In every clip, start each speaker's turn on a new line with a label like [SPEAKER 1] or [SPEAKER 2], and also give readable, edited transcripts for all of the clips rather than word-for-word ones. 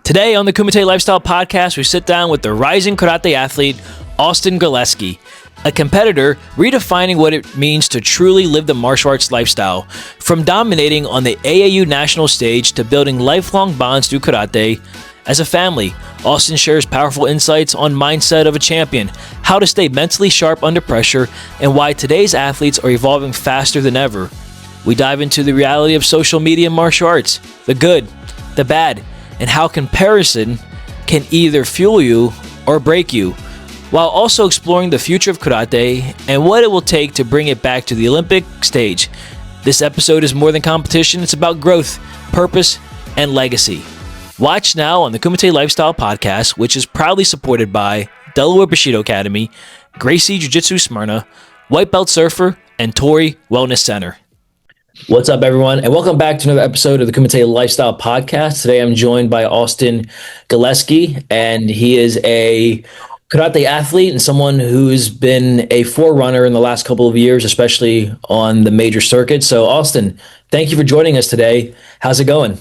[SPEAKER 1] Today on the Kumite Lifestyle Podcast, we sit down with the rising karate athlete, Austin Galeski, a competitor redefining what it means to truly live the martial arts lifestyle. From dominating on the AAU national stage to building lifelong bonds through karate. As a family, Austin shares powerful insights on mindset of a champion, how to stay mentally sharp under pressure, and why today's athletes are evolving faster than ever. We dive into the reality of social media and martial arts, the good, the bad, and how comparison can either fuel you or break you, while also exploring the future of karate and what it will take to bring it back to the Olympic stage. This episode is more than competition, it's about growth, purpose, and legacy. Watch now on the Kumite Lifestyle Podcast, which is proudly supported by Delaware Bushido Academy, Gracie Jiu-Jitsu Smyrna, White Belt Surfer, and Tori Wellness Center. What's up, everyone, and welcome back to another episode of the Kumite Lifestyle Podcast. Today, I'm joined by Austin Galeski, and he is a karate athlete and someone who's been a forerunner in the last couple of years, especially on the major circuit. So, Austin, thank you for joining us today. How's it going?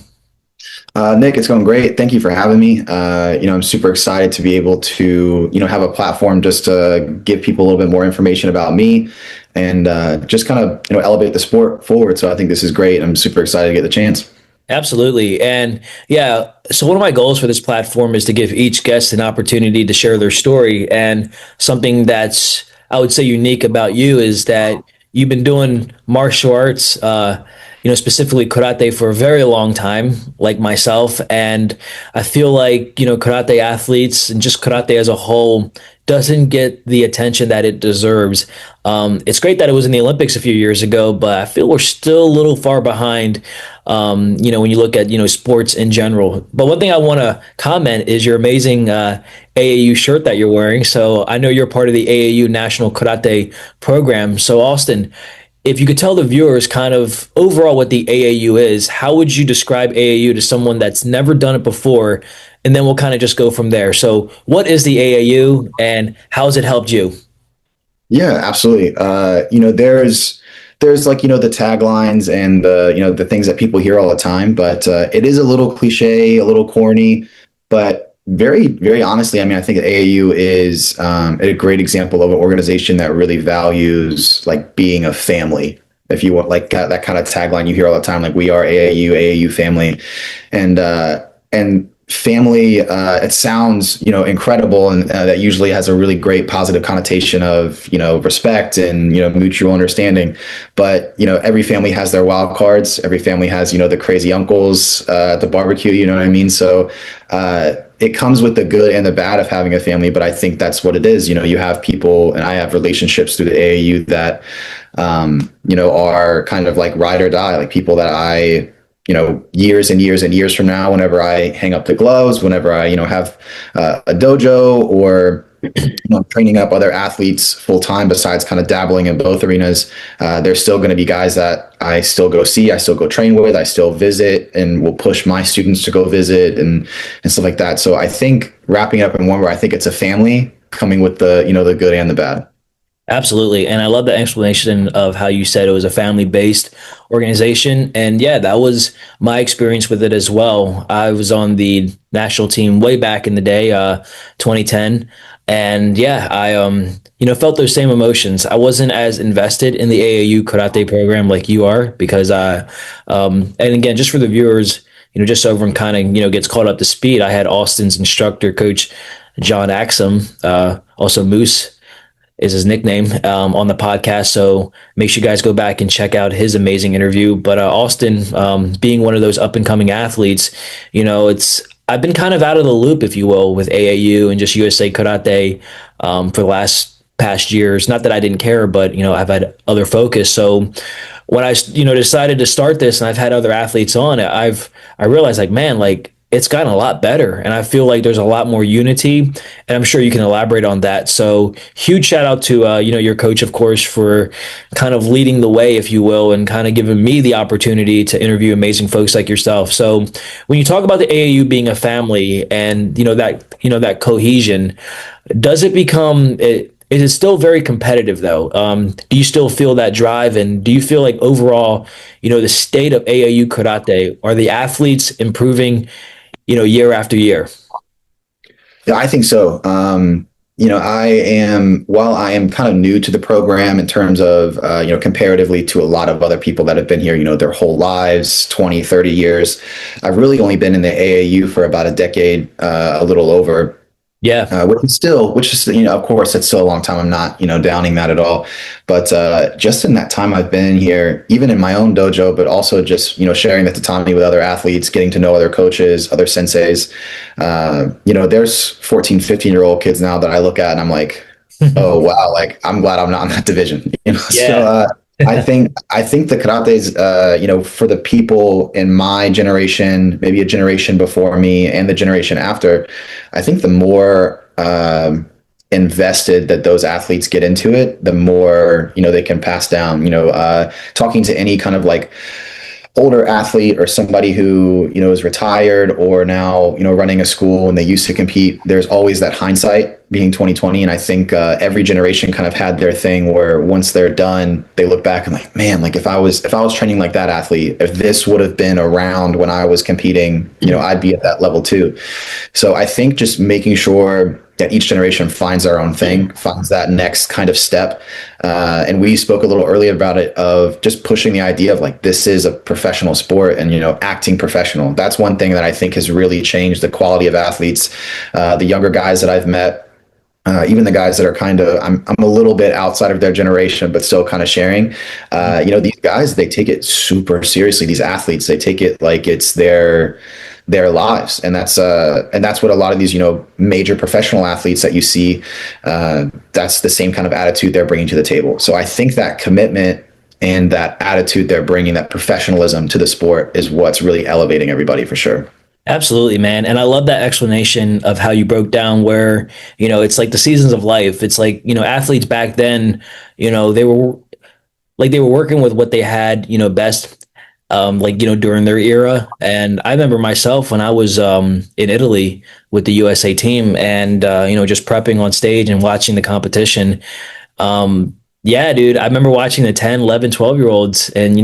[SPEAKER 2] Nick, it's going great. Thank you for having me. I'm super excited to be able to, have a platform just to give people a little bit more information about me and just kind of, elevate the sport forward. So I think this is great. I'm super excited to get the chance.
[SPEAKER 1] Absolutely. And yeah, so one of my goals for this platform is to give each guest an opportunity to share their story. And something that's, I would say, unique about you is that you've been doing martial arts, specifically karate for a very long time, like myself. And I feel like, karate athletes and just karate as a whole doesn't get the attention that it deserves. It's great that it was in the Olympics a few years ago, but I feel we're still a little far behind, when you look at, sports in general. But one thing I want to comment is your amazing AAU shirt that you're wearing. So I know you're part of the AAU National Karate Program. So Austin, if you could tell the viewers kind of overall what the AAU is, how would you describe AAU to someone that's never done it before? And then we'll kind of just go from there. So what is the AAU and how has it helped you?
[SPEAKER 2] Yeah, absolutely. There's like, the taglines and the things that people hear all the time, but it is a little cliche, a little corny, but very, very honestly, I think AAU is a great example of an organization that really values like being a family. If you want like that kind of tagline you hear all the time, like we are AAU family, and family, it sounds, incredible. And that usually has a really great positive connotation of, respect and, mutual understanding. But, every family has their wild cards. Every family has, the crazy uncles, at the barbecue, you know what I mean? So, it comes with the good and the bad of having a family, but I think that's what it is. You have people, and I have relationships through the AAU that, are kind of like ride or die, like people that I, years and years and years from now, whenever I hang up the gloves, whenever I, have a dojo or, training up other athletes full time, besides kind of dabbling in both arenas, there's still going to be guys that I still go see, I still go train with, I still visit and will push my students to go visit and stuff like that. So I think wrapping up in one where I think it's a family coming with the, the good and the bad.
[SPEAKER 1] Absolutely. And I love the explanation of how you said it was a family-based organization. And yeah, that was my experience with it as well. I was on the national team way back in the day, 2010. And yeah, I, felt those same emotions. I wasn't as invested in the AAU karate program like you are because and again, just for the viewers, just so everyone kind of, gets caught up to speed, I had Austin's instructor, Coach John Axum, also Moose is his nickname, on the podcast. So make sure you guys go back and check out his amazing interview. But Austin, being one of those up and coming athletes, I've been kind of out of the loop, if you will, with AAU and just USA Karate for the past years. Not that I didn't care, but I've had other focus. So when I decided to start this, and I've had other athletes on it, I realized like, man, like it's gotten a lot better, and I feel like there's a lot more unity, and I'm sure you can elaborate on that. So huge shout out to your coach, of course, for kind of leading the way, if you will, and kind of giving me the opportunity to interview amazing folks like yourself. So when you talk about the AAU being a family and that cohesion, does it become it? Is it still very competitive though? Do you still feel that drive? And do you feel like overall, the state of AAU karate, are the athletes improving year after year.
[SPEAKER 2] Yeah, I think so. While I am kind of new to the program in terms of, comparatively to a lot of other people that have been here, their whole lives, 20, 30 years, I've really only been in the AAU for about a decade, a little over.
[SPEAKER 1] Yeah.
[SPEAKER 2] Of course, it's still a long time. I'm not, downing that at all. But just in that time I've been here, even in my own dojo, but also just, sharing the tatami with other athletes, getting to know other coaches, other senseis. There's 14, 15-year-old kids now that I look at and I'm like, oh, wow, like I'm glad I'm not in that division, So
[SPEAKER 1] Yeah.
[SPEAKER 2] I think the karate's, for the people in my generation, maybe a generation before me and the generation after, I think the more invested that those athletes get into it, the more they can pass down. Talking to any kind of like older athlete or somebody who is retired or now running a school and they used to compete, there's always that hindsight being 2020. And I think every generation kind of had their thing where once they're done they look back and like, man, like if I was training like that athlete, if this would have been around when I was competing, I'd be at that level too. So I think just making sure that each generation finds their own thing, finds that next kind of step. And we spoke a little earlier about it, of just pushing the idea of like, this is a professional sport and, acting professional. That's one thing that I think has really changed the quality of athletes. The younger guys that I've met, even the guys that are kind of, I'm a little bit outside of their generation, but still kind of sharing. These guys, they take it super seriously. These athletes, they take it like it's their lives, and that's what a lot of these major professional athletes that you see. That's the same kind of attitude they're bringing to the table. So I think that commitment and that attitude they're bringing, that professionalism to the sport, is what's really elevating everybody for sure.
[SPEAKER 1] Absolutely, man. And I love that explanation of how you broke down where, it's like the seasons of life. It's like, athletes back then, they were like they were working with what they had, best, during their era. And I remember myself when I was in Italy with the USA team and, just prepping on stage and watching the competition. Yeah, dude, I remember watching the 10, 11, 12 year olds and,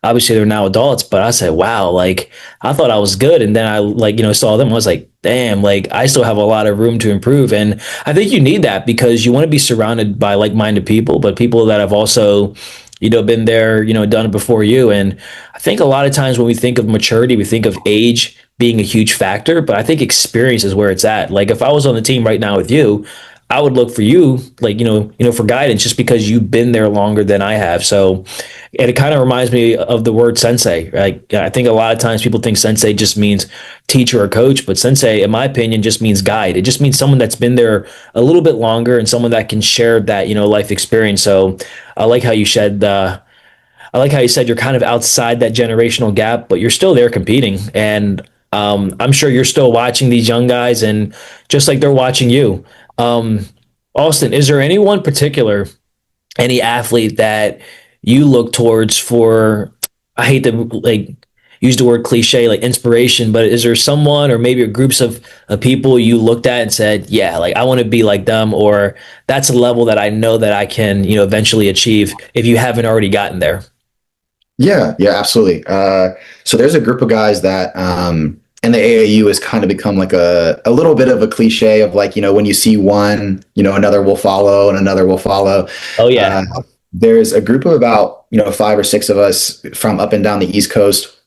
[SPEAKER 1] obviously they're now adults, but I said, wow, like I thought I was good. And then I like, saw them. I was like, damn, like I still have a lot of room to improve. And I think you need that because you want to be surrounded by like-minded people, but people that have also, been there, done it before you. And I think a lot of times when we think of maturity, we think of age being a huge factor, but I think experience is where it's at. Like if I was on the team right now with you, I would look for you, like, for guidance just because you've been there longer than I have. So, and it kind of reminds me of the word sensei. Like, I think a lot of times people think sensei just means teacher or coach, but sensei, in my opinion, just means guide. It just means someone that's been there a little bit longer and someone that can share that, life experience. So I like how you said, you're kind of outside that generational gap, but you're still there competing. And I'm sure you're still watching these young guys and just like they're watching you. Um, Austin, is there anyone particular, any athlete that you look towards for, I hate to like use the word cliche, like inspiration, but is there someone or maybe groups of people you looked at and said, yeah, like I want to be like them, or that's a level that I know that I can, eventually achieve if you haven't already gotten there?
[SPEAKER 2] Yeah, yeah, absolutely. So there's a group of guys that, and the AAU has kind of become like a little bit of a cliche of like, when you see one, another will follow and another will follow.
[SPEAKER 1] Oh yeah.
[SPEAKER 2] Uh, there's a group of about, five or six of us from up and down the East Coast,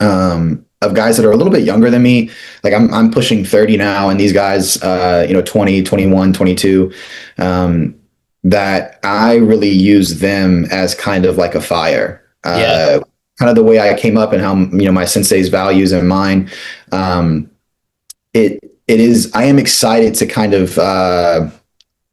[SPEAKER 2] of guys that are a little bit younger than me. Like I'm pushing 30 now, and these guys, 20, 21, 22, that I really use them as kind of like a fire.
[SPEAKER 1] Yeah.
[SPEAKER 2] Kind of the way I came up and how my sensei's values and mine. Um, it is. I am excited to kind of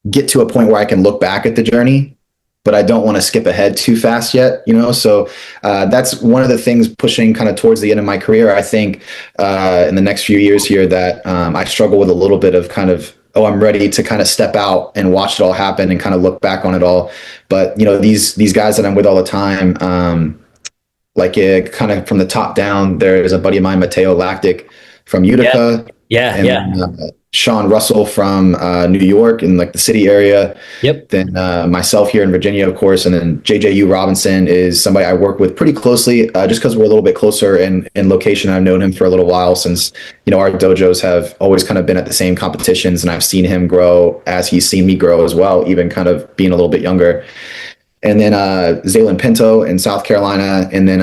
[SPEAKER 2] get to a point where I can look back at the journey, but I don't want to skip ahead too fast yet. So that's one of the things pushing kind of towards the end of my career. I think in the next few years here that I struggle with a little bit of kind of, oh, I'm ready to kind of step out and watch it all happen and kind of look back on it all. But these guys that I'm with all the time, like kind of from the top down, there's a buddy of mine, Mateo Lactic from
[SPEAKER 1] Yeah.
[SPEAKER 2] Utica,
[SPEAKER 1] Yeah.
[SPEAKER 2] and
[SPEAKER 1] Yeah.
[SPEAKER 2] Sean Russell from New York in like the city area.
[SPEAKER 1] Yep.
[SPEAKER 2] Then myself here in Virginia, of course, and then JJU Robinson is somebody I work with pretty closely, just because we're a little bit closer in location. I've known him for a little while since our dojos have always kind of been at the same competitions, and I've seen him grow as he's seen me grow as well, even kind of being a little bit younger. And then Zaylen Pinto in South Carolina, and then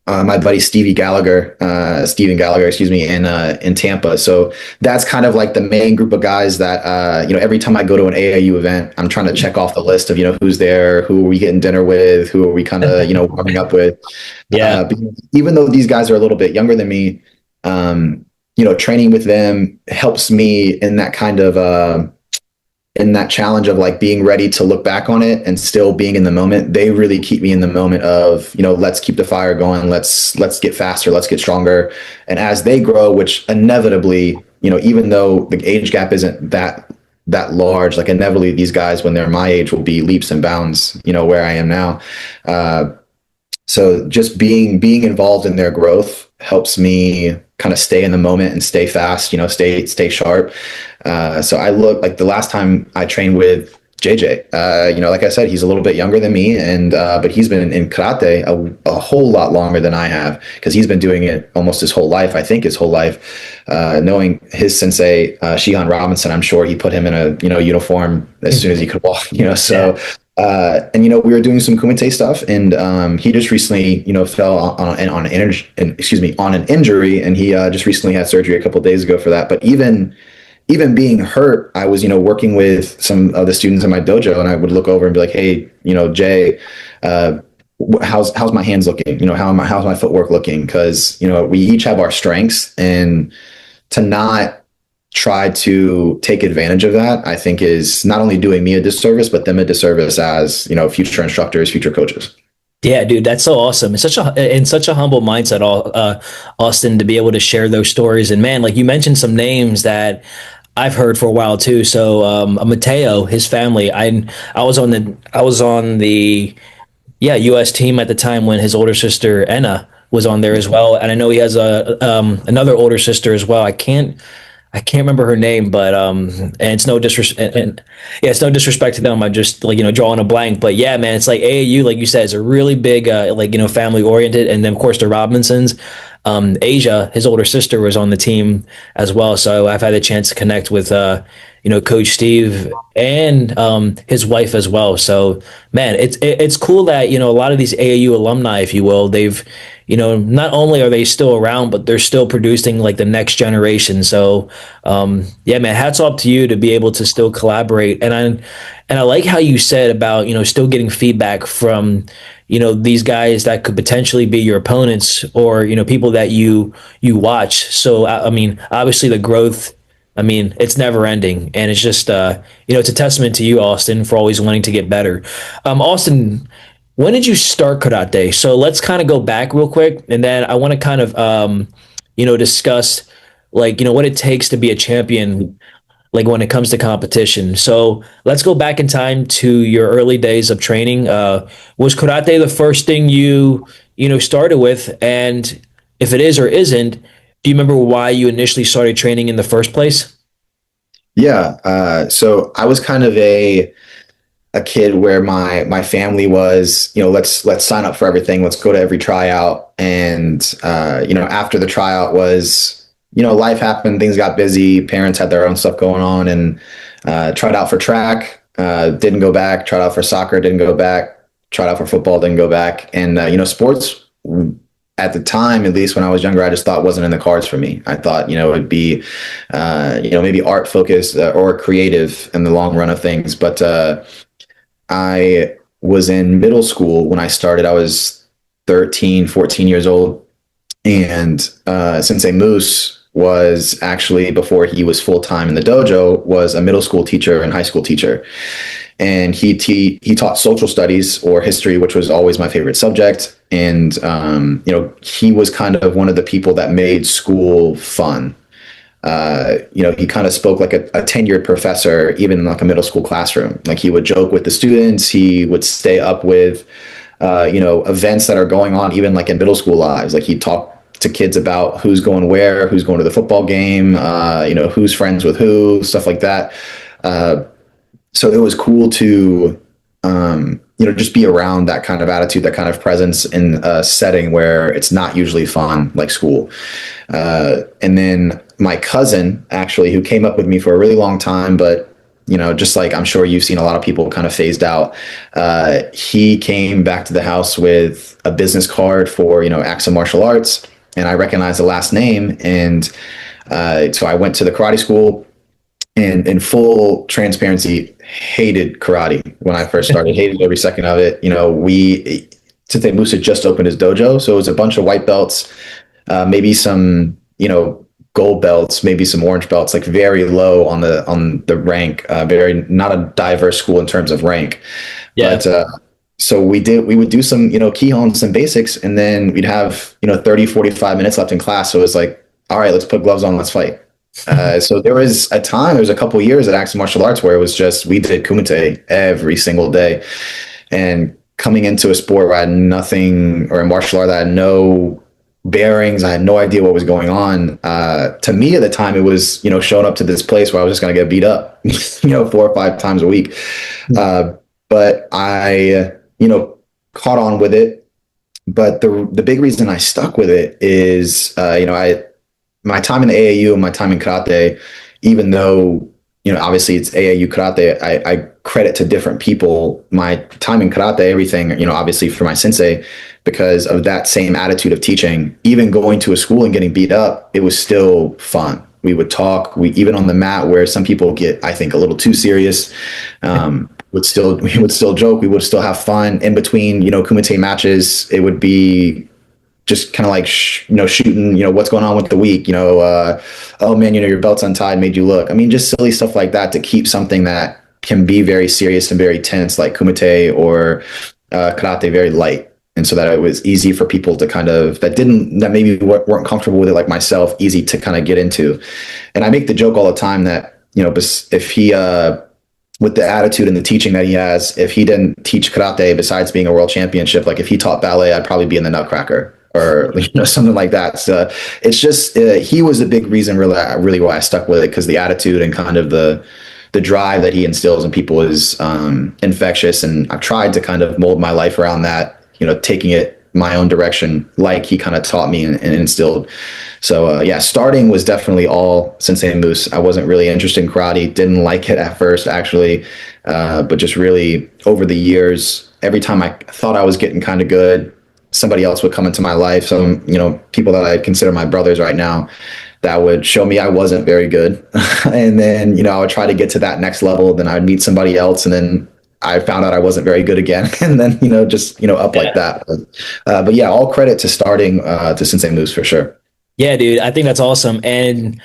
[SPEAKER 2] my buddy Stephen Gallagher, excuse me, in Tampa. So that's kind of like the main group of guys that every time I go to an AAU event, I'm trying to check off the list of who's there, who are we getting dinner with, who are we kind of warming up with.
[SPEAKER 1] Yeah.
[SPEAKER 2] Even though these guys are a little bit younger than me, training with them helps me in that kind of in that challenge of like being ready to look back on it and still being in the moment. They really keep me in the moment of, let's keep the fire going. Let's get faster. Let's get stronger. And as they grow, which inevitably, even though the age gap isn't that large, like inevitably these guys, when they're my age, will be leaps and bounds, where I am now. So just being involved in their growth helps me kind of stay in the moment and stay fast, stay sharp. So I look like the last time I trained with JJ, like I said, he's a little bit younger than me, and but he's been in karate a whole lot longer than I have, because he's been doing it almost his whole life. I think his whole life. Knowing his sensei, Shihan Robinson, I'm sure he put him in a uniform as soon as he could walk. So. And we were doing some Kumite stuff, and he just recently, fell on an injury, and he just recently had surgery a couple of days ago for that. But even being hurt, I was, working with some of the students in my dojo, and I would look over and be like, hey, Jay, how's my hands looking? How's my footwork looking? Because, we each have our strengths, and to not try to take advantage of that, I think, is not only doing me a disservice, but them a disservice as, future instructors, future coaches.
[SPEAKER 1] Yeah, dude, that's so awesome. It's such a humble mindset, Austin, to be able to share those stories. And man, like you mentioned some names that I've heard for a while too. So Mateo, his family, I was on the U.S. team at the time when his older sister Enna was on there as well, and I know he has another older sister as well. I can't remember her name, but and it's no disrespect, and yeah, it's no disrespect to them. I'm just like drawing a blank, but yeah, man, it's like AAU, like you said, is a really big family oriented, and then of course the Robinsons. Asia, his older sister, was on the team as well, so I've had a chance to connect with Coach Steve and his wife as well. So man, it's cool that a lot of these AAU alumni, if you will, they've not only are they still around, but they're still producing like the next generation. So yeah, man, hats off to you to be able to still collaborate. And I like how you said about still getting feedback from these guys that could potentially be your opponents, or people that you watch. So I mean, obviously the growth, I mean, it's never ending, and it's just it's a testament to you, Austin, for always wanting to get better. Austin, when did you start karate? So let's kind of go back real quick, and then I want to kind of discuss like what it takes to be a champion, like when it comes to competition. So let's go back in time to your early days of training. Was karate the first thing you started with? And if it is or isn't, do you remember why you initially started training in the first place?
[SPEAKER 2] Yeah. So I was kind of a kid where my family was, let's sign up for everything. Let's go to every tryout. And, after the tryout was, life happened, things got busy, parents had their own stuff going on, and tried out for track, didn't go back, tried out for soccer, didn't go back, tried out for football, didn't go back. And, sports at the time, at least when I was younger, I just thought wasn't in the cards for me. I thought, it'd be, maybe art focused or creative in the long run of things. But I was in middle school when I started. I was 13, 14 years old. And Sensei Moose was actually, before he was full-time in the dojo, was a middle school teacher and high school teacher. And he taught social studies or history, which was always my favorite subject. And, he was kind of one of the people that made school fun. He kind of spoke like a tenured professor, even in like a middle school classroom. Like he would joke with the students. He would stay up with, events that are going on, even like in middle school lives. Like he'd talk to kids about who's going where, who's going to the football game, who's friends with who, stuff like that. Uh, so it was cool to just be around that kind of attitude, that kind of presence in a setting where it's not usually fun, like school. And then my cousin, actually, who came up with me for a really long time, but just like I'm sure you've seen a lot of people kind of phased out. He came back to the house with a business card for Axa Martial Arts, and I recognized the last name, and so I went to the karate school. And in full transparency, hated karate when I first started. Hated every second of it. Sensei Moose had just opened his dojo, so it was a bunch of white belts, maybe some gold belts, maybe some orange belts, like very low on the rank. Very not a diverse school in terms of rank,
[SPEAKER 1] Yeah.
[SPEAKER 2] but. So we would do some, keyhole, some basics, and then we'd have, 30, 45 minutes left in class. So it was like, all right, let's put gloves on, let's fight. So there was a couple of years at Axe Martial Arts where it was just, we did Kumite every single day. And coming into a sport where I had nothing, or a martial art that I had no bearings, I had no idea what was going on. To me at the time, it was, showing up to this place where I was just going to get beat up, 4 or 5 times a week. But I, caught on with it. But the big reason I stuck with it is, my time in the AAU and my time in karate, even though, obviously it's AAU karate, I credit to different people my time in karate, everything, obviously for my sensei, because of that same attitude of teaching. Even going to a school and getting beat up, it was still fun. We would talk, even on the mat where some people get, I think, a little too serious. We would still joke, we would still have fun. In between, Kumite matches, it would be just kind of like, shooting, what's going on with the week, oh man, your belt's untied, made you look. I mean, just silly stuff like that to keep something that can be very serious and very tense, like Kumite or karate, very light. And so that it was easy for people to that maybe weren't comfortable with it, like myself, easy to kind of get into. And I make the joke all the time that, if he, with the attitude and the teaching that he has, if he didn't teach karate besides being a world championship, like if he taught ballet, I'd probably be in the Nutcracker or something like that. So it's just he was a big reason really why I stuck with it, because the attitude and kind of the drive that he instills in people is infectious, and I've tried to kind of mold my life around that, taking it my own direction like he kind of taught me and instilled. So starting was definitely all Sensei Moose. I wasn't really interested in karate, didn't like it at first actually, but just really over the years, every time I thought I was getting kind of good, somebody else would come into my life. Some people that I consider my brothers right now, that would show me I wasn't very good. And then I would try to get to that next level, then I'd meet somebody else, and then I found out I wasn't very good again, and then up like that. But yeah, all credit to starting to Sensei Moose for sure.
[SPEAKER 1] Yeah, dude, I think that's awesome. And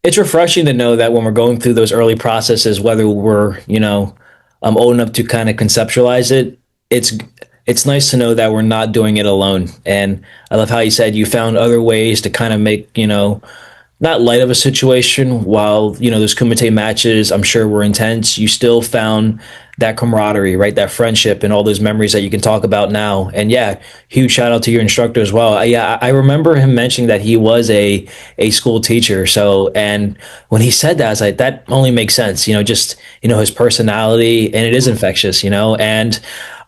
[SPEAKER 1] it's refreshing to know that when we're going through those early processes, whether we're, old enough to kind of conceptualize it, it's it's nice to know that we're not doing it alone. And I love how you said you found other ways to kind of make, not light of a situation while, those Kumite matches, I'm sure were intense. You still found that camaraderie, right? That friendship and all those memories that you can talk about now. And yeah, huge shout out to your instructor as well. I remember him mentioning that he was a school teacher. So, and when he said that, I was like, that only makes sense, just, his personality, and it is infectious, and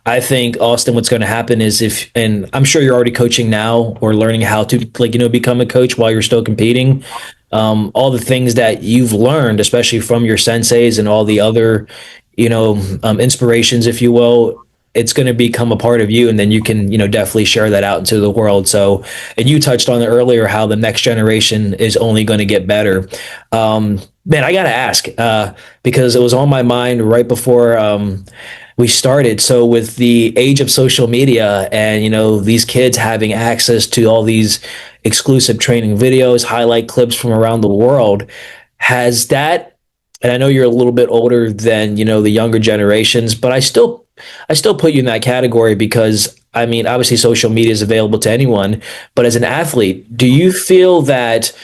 [SPEAKER 1] I think, Austin, what's going to happen is and I'm sure you're already coaching now or learning how to become a coach while you're still competing. All the things that you've learned, especially from your senseis and all the other, inspirations, if you will, it's going to become a part of you. And then you can, definitely share that out into the world. So, and you touched on it earlier, how the next generation is only going to get better. Man, I got to ask, because it was on my mind right before, we started. So with the age of social media and, these kids having access to all these exclusive training videos, highlight clips from around the world, has that, and I know you're a little bit older than, the younger generations, but I still put you in that category because I mean, obviously social media is available to anyone, but as an athlete, do you feel that,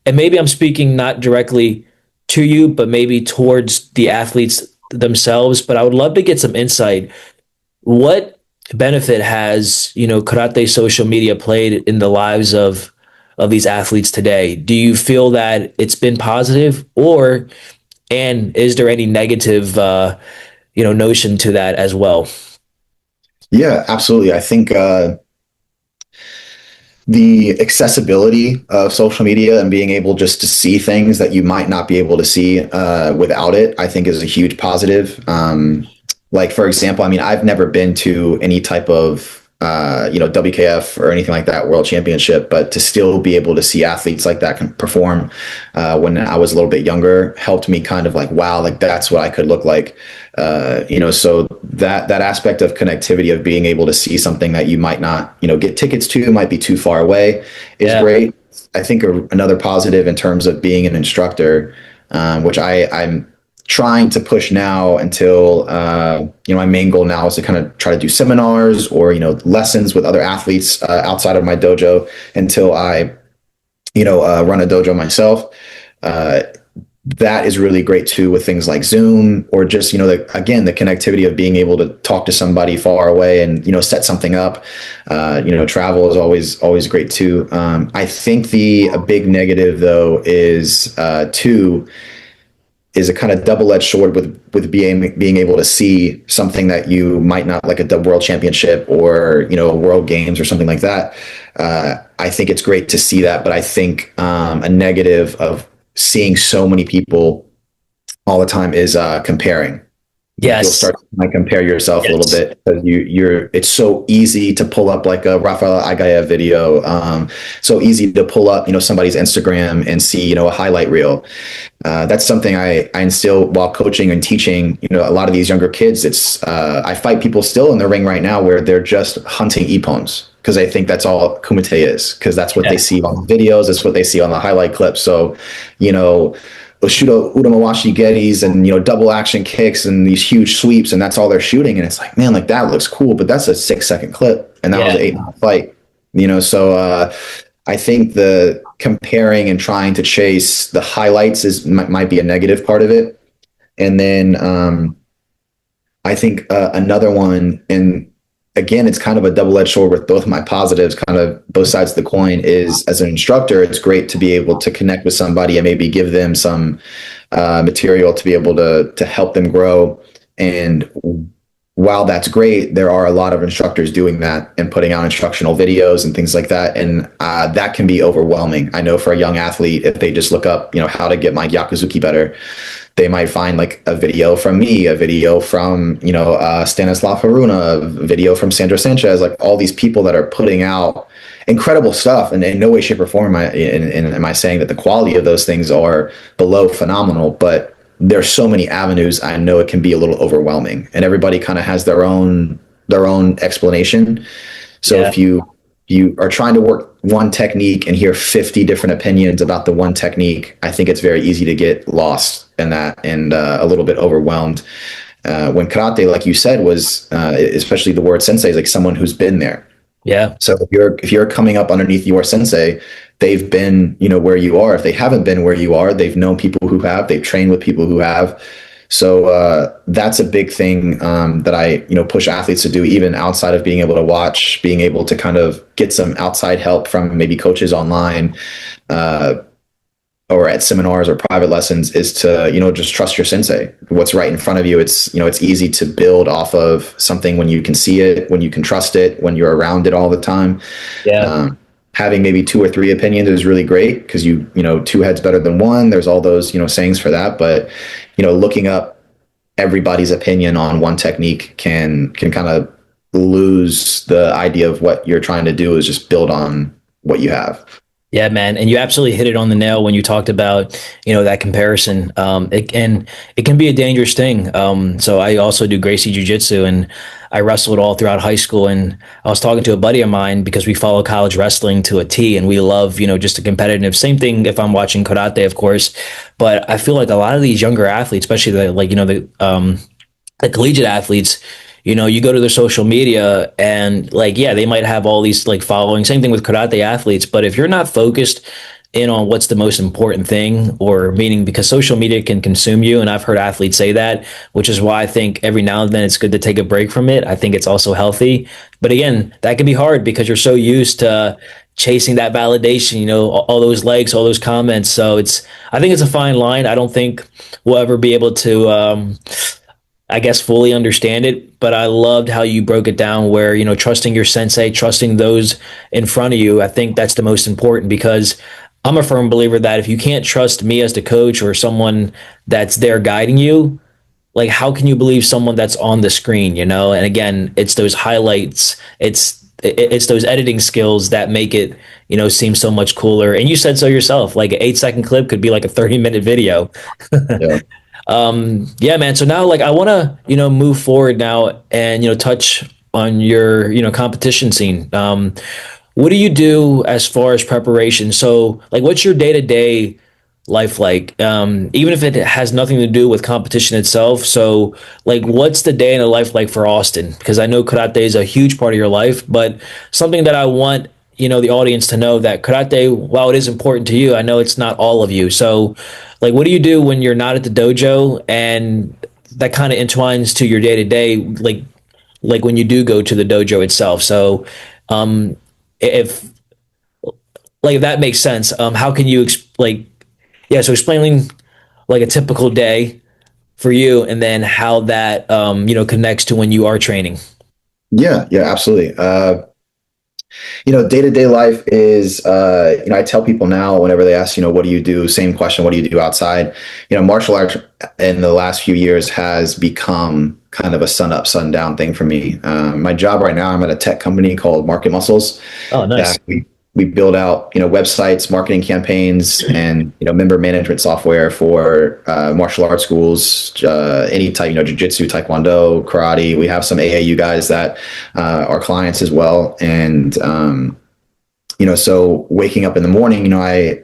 [SPEAKER 1] and maybe I'm speaking not directly to you, but maybe towards the athletes themselves, but I would love to get some insight. What benefit has, karate social media played in the lives of of these athletes today. Do you feel that it's been positive, or and is there any negative notion to that as well?
[SPEAKER 2] Yeah, absolutely. I think the accessibility of social media and being able just to see things that you might not be able to see without it, I think is a huge positive. Like, for example, I mean, I've never been to any type of WKF or anything like that, World Championship, but to still be able to see athletes like that can perform when I was a little bit younger helped me kind of like, wow, like that's what I could look like. So that aspect of connectivity of being able to see something that you might not, get tickets to, might be too far away, is
[SPEAKER 1] Yeah.
[SPEAKER 2] great. I think another positive in terms of being an instructor, which I'm trying to push now until my main goal now is to kind of try to do seminars or lessons with other athletes outside of my dojo until I run a dojo myself. That is really great too with things like Zoom or just again the connectivity of being able to talk to somebody far away and set something up. Travel is always great too. I think a big negative though is is a kind of double-edged sword with being able to see something that you might not like a world championship or world games or something like that. I think it's great to see that, but I think a negative of seeing so many people all the time is comparing. Like you'll
[SPEAKER 1] Yes.
[SPEAKER 2] start to like compare yourself a little
[SPEAKER 1] Yes.
[SPEAKER 2] bit because it's so easy to pull up like a Rafael Agaev video, so easy to pull up somebody's Instagram and see a highlight reel. That's something I instill while coaching and teaching. A lot of these younger kids. It's I fight people still in the ring right now where they're just hunting ippons because I think that's all Kumite is because that's what
[SPEAKER 1] Yeah.
[SPEAKER 2] they see on the videos. That's what they see on the highlight clips. So, Oshudo Udamawashi Gettys and double action kicks and these huge sweeps and that's all they're shooting and it's like man like that looks cool but that's a 6 second clip and that was
[SPEAKER 1] Yeah.
[SPEAKER 2] an 8 minute fight. So I think the comparing and trying to chase the highlights might be a negative part of it. And then I think another one, and again, it's kind of a double-edged sword with both my positives, kind of both sides of the coin, is as an instructor, it's great to be able to connect with somebody and maybe give them some material to be able to help them grow. And while that's great, there are a lot of instructors doing that and putting out instructional videos and things like that. And that can be overwhelming. I know for a young athlete, if they just look up, how to get my Yakuzuki better, they might find like a video from me, a video from, Stanislav Haruna, a video from Sandra Sanchez, like all these people that are putting out incredible stuff. And in no way, shape, or form am I saying that the quality of those things are below phenomenal, but there's so many avenues. I know it can be a little overwhelming and everybody kind of has their own explanation. So
[SPEAKER 1] Yeah.
[SPEAKER 2] if you are trying to work one technique and hear 50 different opinions about the one technique, I think it's very easy to get lost in that and a little bit overwhelmed. When karate, like you said, was especially the word sensei is like someone who's been there.
[SPEAKER 1] Yeah.
[SPEAKER 2] So if you're coming up underneath your sensei, they've been, where you are. If they haven't been where you are, they've known people who have, they've trained with people who have. So that's a big thing that I, push athletes to do, even outside of being able to watch, being able to kind of get some outside help from maybe coaches online or at seminars or private lessons, is to, just trust your sensei. What's right in front of you. It's easy to build off of something when you can see it, when you can trust it, when you're around it all the time.
[SPEAKER 1] Yeah.
[SPEAKER 2] Having maybe 2 or 3 opinions is really great because two heads better than one. There's all those, sayings for that. But, looking up everybody's opinion on one technique can kind of lose the idea of what you're trying to do is just build on what you have.
[SPEAKER 1] Yeah, man, and you absolutely hit it on the nail when you talked about that comparison. It can be a dangerous thing. So I also do Gracie Jiu Jitsu, and I wrestled all throughout high school. And I was talking to a buddy of mine because we follow college wrestling to a T, and we love just the competitive. Same thing if I'm watching karate, of course. But I feel like a lot of these younger athletes, especially the collegiate athletes, you go to their social media and like, yeah, they might have all these like following. Same thing with karate athletes. But if you're not focused in on what's the most important thing, or meaning because social media can consume you. And I've heard athletes say that, which is why I think every now and then it's good to take a break from it. I think it's also healthy. But again, that can be hard because you're so used to chasing that validation, all those likes, all those comments. So I think it's a fine line. I don't think we'll ever be able to, I guess, fully understand it, but I loved how you broke it down where, trusting your sensei, trusting those in front of you. I think that's the most important because I'm a firm believer that if you can't trust me as the coach or someone that's there guiding you, like how can you believe someone that's on the screen, And again, it's those highlights, it's those editing skills that make it, seem so much cooler. And you said so yourself, like an 8-second clip could be like a 30-minute video.
[SPEAKER 2] Yeah.
[SPEAKER 1] Yeah, man. So now, like, I want to, move forward now and, touch on your, competition scene. What do you do as far as preparation? So, like, what's your day to day life like? Even if it has nothing to do with competition itself. So, like, what's the day in a life like for Austin? Because I know karate is a huge part of your life, but something that I want, the audience to know that karate, while it is important to you, I know it's not all of you. So, like, what do you do when you're not at the dojo, and that kind of entwines to your day to day, like when you do go to the dojo itself. So, if if that makes sense, how can you yeah? So explaining like a typical day for you, and then how that connects to when you are training.
[SPEAKER 2] Yeah, yeah, absolutely. Day-to-day life is, I tell people now whenever they ask, what do you do? Same question, what do you do outside? Martial arts in the last few years has become kind of a sun up, sun down thing for me. My job right now, I'm at a tech company called Market Muscles.
[SPEAKER 1] Oh, nice.
[SPEAKER 2] We build out, websites, marketing campaigns, and, member management software for martial arts schools, any type, jiu-jitsu, taekwondo, karate. We have some AAU guys that are clients as well. And, so waking up in the morning,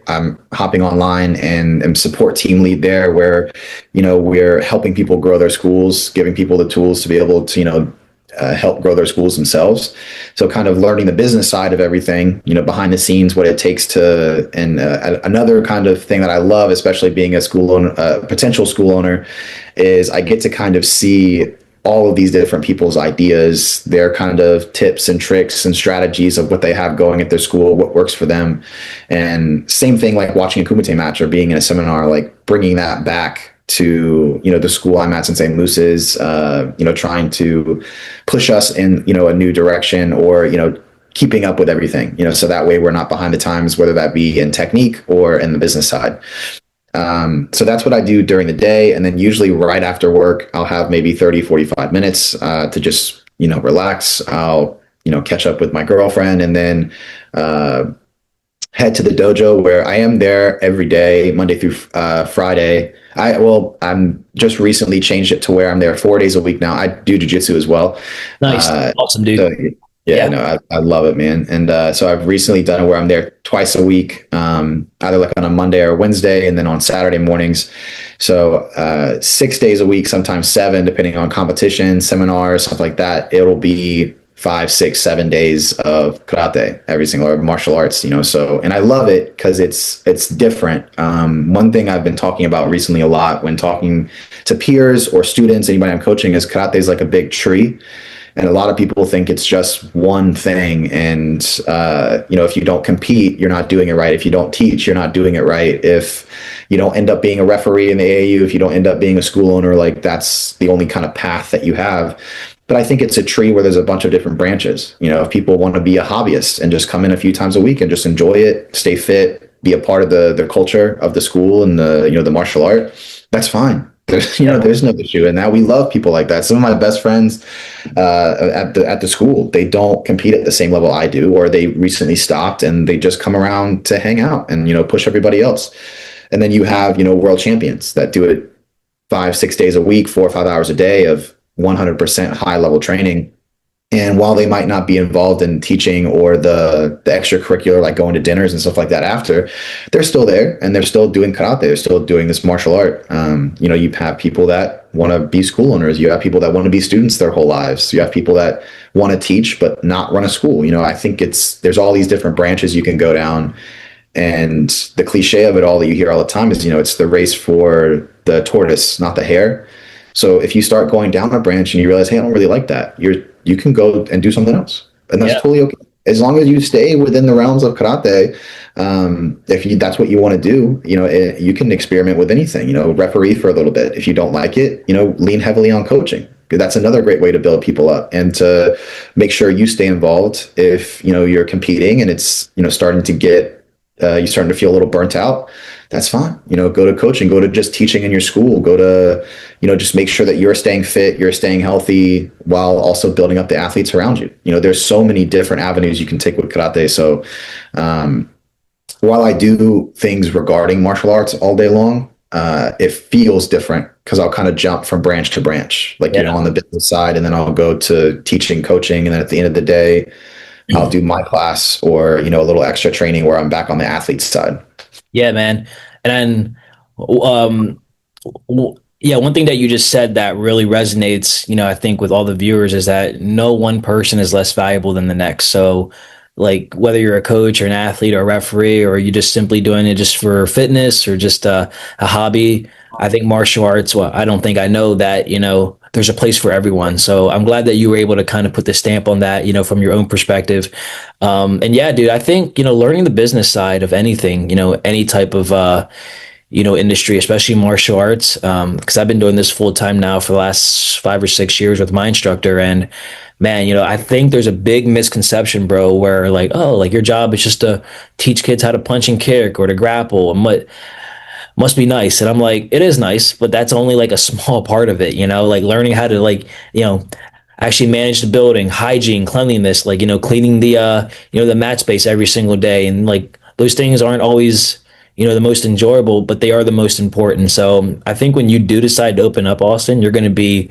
[SPEAKER 2] I'm hopping online and am support team lead there where, we're helping people grow their schools, giving people the tools to be able to, help grow their schools themselves. So kind of learning the business side of everything, behind the scenes, what it takes to, and another kind of thing that I love, especially being a school owner, potential school owner, is I get to kind of see all of these different people's ideas, their kind of tips and tricks and strategies of what they have going at their school, what works for them. And same thing like watching a Kumite match or being in a seminar, like bringing that back to, the school I'm at, St. Luce's, trying to push us in, a new direction or, keeping up with everything, so that way we're not behind the times, whether that be in technique or in the business side. So that's what I do during the day. And then usually right after work, I'll have maybe 30, 45 minutes to just, relax. I'll, catch up with my girlfriend and then head to the dojo where I am there every day, Monday through Friday. I'm just recently changed it to where I'm there 4 days a week now. I do jiu-jitsu as well.
[SPEAKER 1] Nice. Awesome, dude.
[SPEAKER 2] So, yeah, no, I love it, man. And so I've recently done it where I'm there twice a week, either like on a Monday or Wednesday, and then on Saturday mornings. So 6 days a week, sometimes 7, depending on competition, seminars, stuff like that. It'll be 5, 6, 7 days of karate, every single or martial arts, So, and I love it because it's different. One thing I've been talking about recently a lot when talking to peers or students, anybody I'm coaching, is karate is like a big tree. And a lot of people think it's just one thing. And, if you don't compete, you're not doing it right. If you don't teach, you're not doing it right. If you don't end up being a referee in the AAU, if you don't end up being a school owner, like that's the only kind of path that you have. But I think it's a tree where there's a bunch of different branches. If people want to be a hobbyist and just come in a few times a week and just enjoy it, stay fit, be a part of the culture of the school and the martial art, that's fine. There's no issue. And now we love people like that. Some of my best friends at the school, they don't compete at the same level I do, or they recently stopped and they just come around to hang out and, push everybody else. And then you have, world champions that do it 5, 6 days a week, 4 or 5 hours a day of 100% high level training. And while they might not be involved in teaching or the extracurricular, like going to dinners and stuff like that after, they're still there and they're still doing karate. They're still doing this martial art. You have people that want to be school owners. You have people that want to be students their whole lives. You have people that want to teach but not run a school. I think there's all these different branches you can go down. And the cliche of it all that you hear all the time is, it's the race for the tortoise, not the hare. So if you start going down a branch and you realize, hey, I don't really like that, you can go and do something else. And that's totally okay. as long as you stay within the realms of karate, if you that's what you want to do, you can experiment with anything. Referee for a little bit. If you don't like it, lean heavily on coaching. That's another great way to build people up and to make sure you stay involved. If you're competing and it's starting to get you're starting to feel a little burnt out, that's fine. Go to coaching, go to just teaching in your school, go to, just make sure that you're staying fit, you're staying healthy while also building up the athletes around you. There's so many different avenues you can take with karate. So, while I do things regarding martial arts all day long, it feels different because I'll kind of jump from branch to branch, like,
[SPEAKER 1] Yeah.
[SPEAKER 2] on the business side, and then I'll go to teaching, coaching. And then at the end of the day, I'll do my class or, a little extra training where I'm back on the athlete side.
[SPEAKER 1] Yeah, man. And then, yeah, one thing that you just said that really resonates, I think with all the viewers is that no one person is less valuable than the next. So, like, whether you're a coach or an athlete or a referee, or you just simply doing it just for fitness or just a hobby, I think martial arts, well, I don't think I know that, there's a place for everyone. So I'm glad that you were able to kind of put the stamp on that, from your own perspective. And yeah, dude, I think, learning the business side of anything, any type of, industry, especially martial arts. Because I've been doing this full time now for the last 5 or 6 years with my instructor. And man, I think there's a big misconception, bro, where like, oh, like your job is just to teach kids how to punch and kick or to grapple and what must be nice. And I'm like, it is nice, but that's only like a small part of it, like learning how to like, actually manage the building, hygiene, cleanliness, like, cleaning the mat space every single day. And like those things aren't always, the most enjoyable, but they are the most important. So I think when you do decide to open up, Austin, you're going to be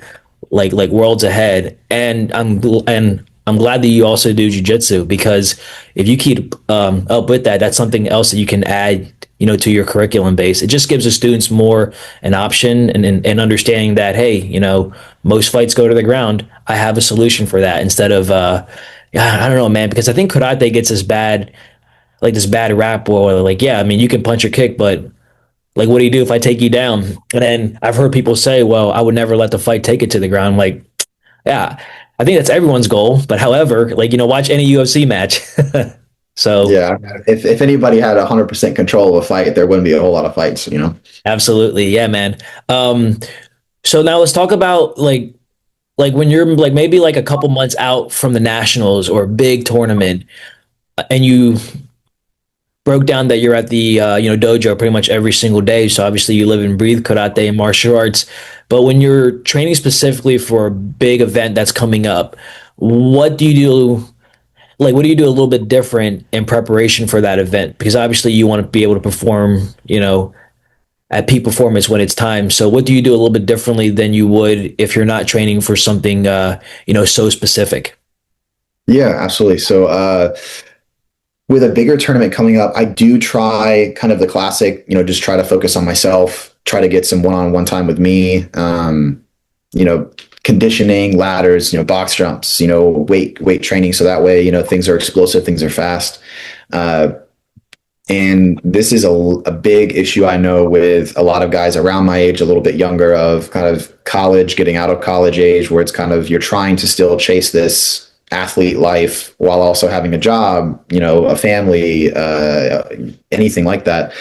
[SPEAKER 1] like worlds ahead. And I'm glad that you also do jujitsu, because if you keep up with that, that's something else that you can add, to your curriculum base. It just gives the students more an option and understanding that, hey, most fights go to the ground. I have a solution for that instead of, yeah, I don't know, man, because I think karate gets this bad rap, or like, yeah, I mean, you can punch or kick, but like, what do you do if I take you down? And then I've heard people say, well, I would never let the fight take it to the ground. I'm like, yeah, I think that's everyone's goal. But however, like, watch any UFC match. So
[SPEAKER 2] Yeah. If anybody had 100% control of a fight, there wouldn't be a whole lot of fights.
[SPEAKER 1] absolutely. Yeah, man. So now let's talk about like when you're like maybe like a couple months out from the nationals or a big tournament, and you broke down that you're at the dojo pretty much every single day. So obviously you live and breathe karate and martial arts. But when you're training specifically for a big event that's coming up, what do you do? Like, what do you do a little bit different in preparation for that event? Because obviously you want to be able to perform, at peak performance when it's time. So what do you do a little bit differently than you would if you're not training for something, so specific?
[SPEAKER 2] Yeah, absolutely. So, with a bigger tournament coming up, I do try kind of the classic, just try to focus on myself, try to get some one-on-one time with me, you know, conditioning, ladders, box jumps, weight training. So that way, things are explosive, things are fast. And this is a big issue I know with a lot of guys around my age, a little bit younger, of kind of college, getting out of college age, where it's kind of you're trying to still chase this athlete life while also having a job, a family, anything like that,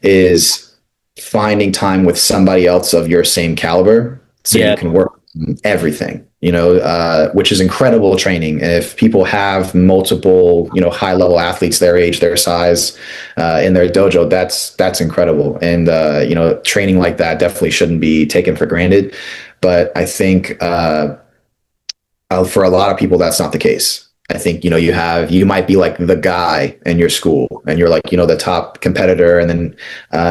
[SPEAKER 2] is finding time with somebody else of your same caliber so you
[SPEAKER 1] Yeah.
[SPEAKER 2] can work on everything, which is incredible training. If people have multiple, high level athletes their age, their size, in their dojo, that's incredible. And, training like that definitely shouldn't be taken for granted. But I think, for a lot of people, that's not the case. I think, you might be like the guy in your school and you're like, the top competitor. And then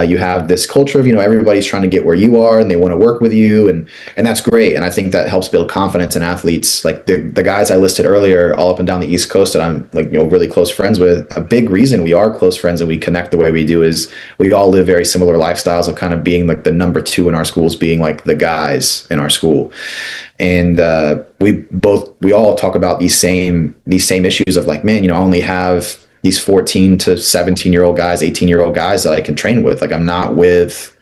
[SPEAKER 2] you have this culture of, everybody's trying to get where you are and they want to work with you. And that's great. And I think that helps build confidence in athletes. Like the guys I listed earlier, all up and down the East Coast that I'm like, really close friends with. A big reason we are close friends and we connect the way we do is we all live very similar lifestyles of kind of being like the number two in our schools, being like the guys in our school. And we all talk about these same issues of like, man, I only have these 14 to 17-year-old guys, 18-year-old guys that I can train with. Like I'm not with,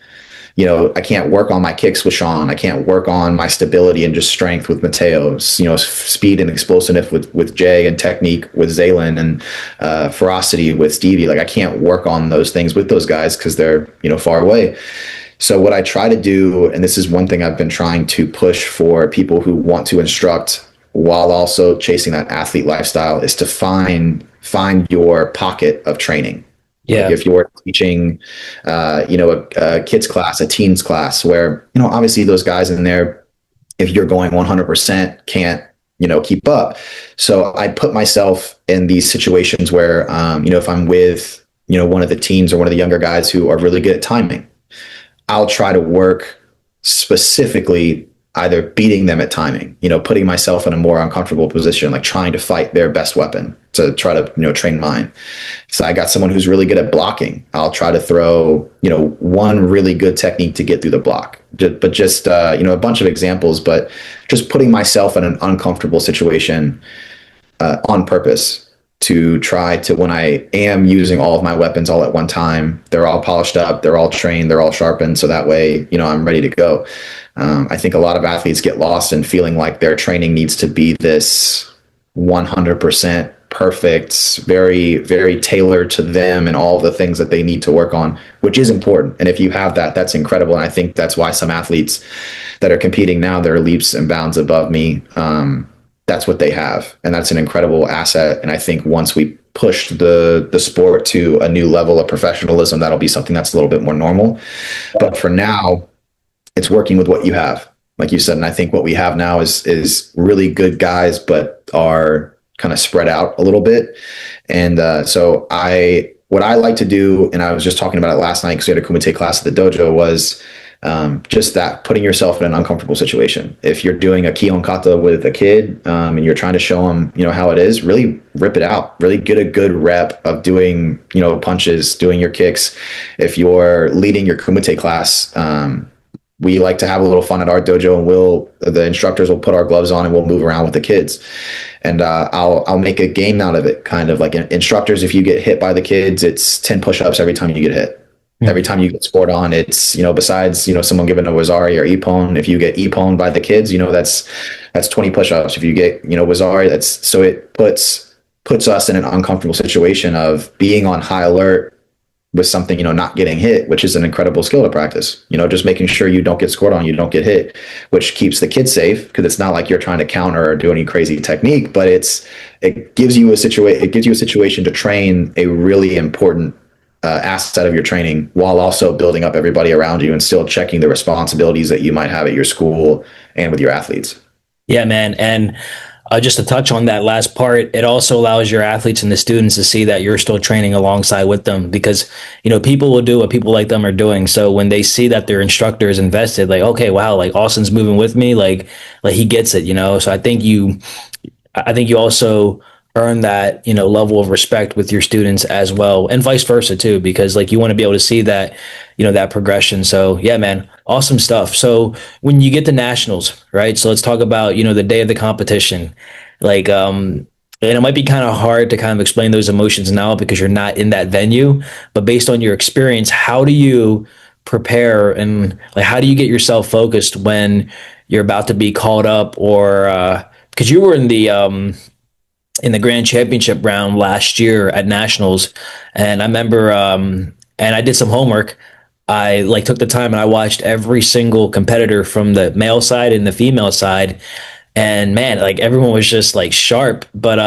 [SPEAKER 2] I can't work on my kicks with Sean. I can't work on my stability and just strength with Mateos, speed and explosiveness with Jay, and technique with Zaylin, and ferocity with Stevie. Like I can't work on those things with those guys because they're, far away. So what I try to do, and this is one thing I've been trying to push for people who want to instruct while also chasing that athlete lifestyle, is to find your pocket of training. Like
[SPEAKER 1] Yeah.
[SPEAKER 2] if you're teaching, a kids class, a teens class, where, obviously those guys in there, if you're going 100%, can't, keep up. So I put myself in these situations where, if I'm with, one of the teens or one of the younger guys who are really good at timing, I'll try to work specifically either beating them at timing, putting myself in a more uncomfortable position, like trying to fight their best weapon to try to, train mine. So I got someone who's really good at blocking. I'll try to throw, one really good technique to get through the block. But just, a bunch of examples, but just putting myself in an uncomfortable situation on purpose to try to, when I am using all of my weapons all at one time, they're all polished up, they're all trained, they're all sharpened. So that way, I'm ready to go. I think a lot of athletes get lost in feeling like their training needs to be this 100% perfect, very, very tailored to them and all the things that they need to work on, which is important. And if you have that, that's incredible. And I think that's why some athletes that are competing now, they're leaps and bounds above me. That's what they have. And that's an incredible asset. And I think once we push the sport to a new level of professionalism, that'll be something that's a little bit more normal. But for now, it's working with what you have, like you said. And I think what we have now is really good guys, but are kind of spread out a little bit. And so what I like to do, and I was just talking about it last night because we had a Kumite class at the dojo, was just that, putting yourself in an uncomfortable situation. If you're doing a Kion kata with a kid, and you're trying to show them, how it is, really rip it out, really get a good rep of doing, punches, doing your kicks. If you're leading your Kumite class, we like to have a little fun at our dojo, and the instructors will put our gloves on and we'll move around with the kids. And I'll make a game out of it, kind of like instructors. If you get hit by the kids, it's 10 push-ups every time you get hit. Every time you get scored on, it's, besides, someone giving a Wazari or Ippon, if you get Ippon by the kids, that's 20 push-ups. If you get, Wazari, so it puts us in an uncomfortable situation of being on high alert with something, not getting hit, which is an incredible skill to practice, just making sure you don't get scored on, you don't get hit, which keeps the kids safe, because it's not like you're trying to counter or do any crazy technique, but it gives you a situation to train a really important asset of your training, while also building up everybody around you and still checking the responsibilities that you might have at your school and with your athletes.
[SPEAKER 1] Yeah, man. And just to touch on that last part, it also allows your athletes and the students to see that you're still training alongside with them, because, people will do what people like them are doing. So when they see that their instructor is invested, like, okay, wow, like Austin's moving with me, like he gets it, So I think you also earn that, level of respect with your students as well, and vice versa too, because like you want to be able to see that, that progression. So yeah, man, awesome stuff. So when you get to nationals, right? So let's talk about, the day of the competition, like, and it might be kind of hard to kind of explain those emotions now because you're not in that venue, but based on your experience, how do you prepare, and like, how do you get yourself focused when you're about to be called up, or, because you were in the grand championship round last year at nationals, and I remember, and I did some homework. I like took the time and I watched every single competitor from the male side and the female side, and man, like everyone was just like sharp. But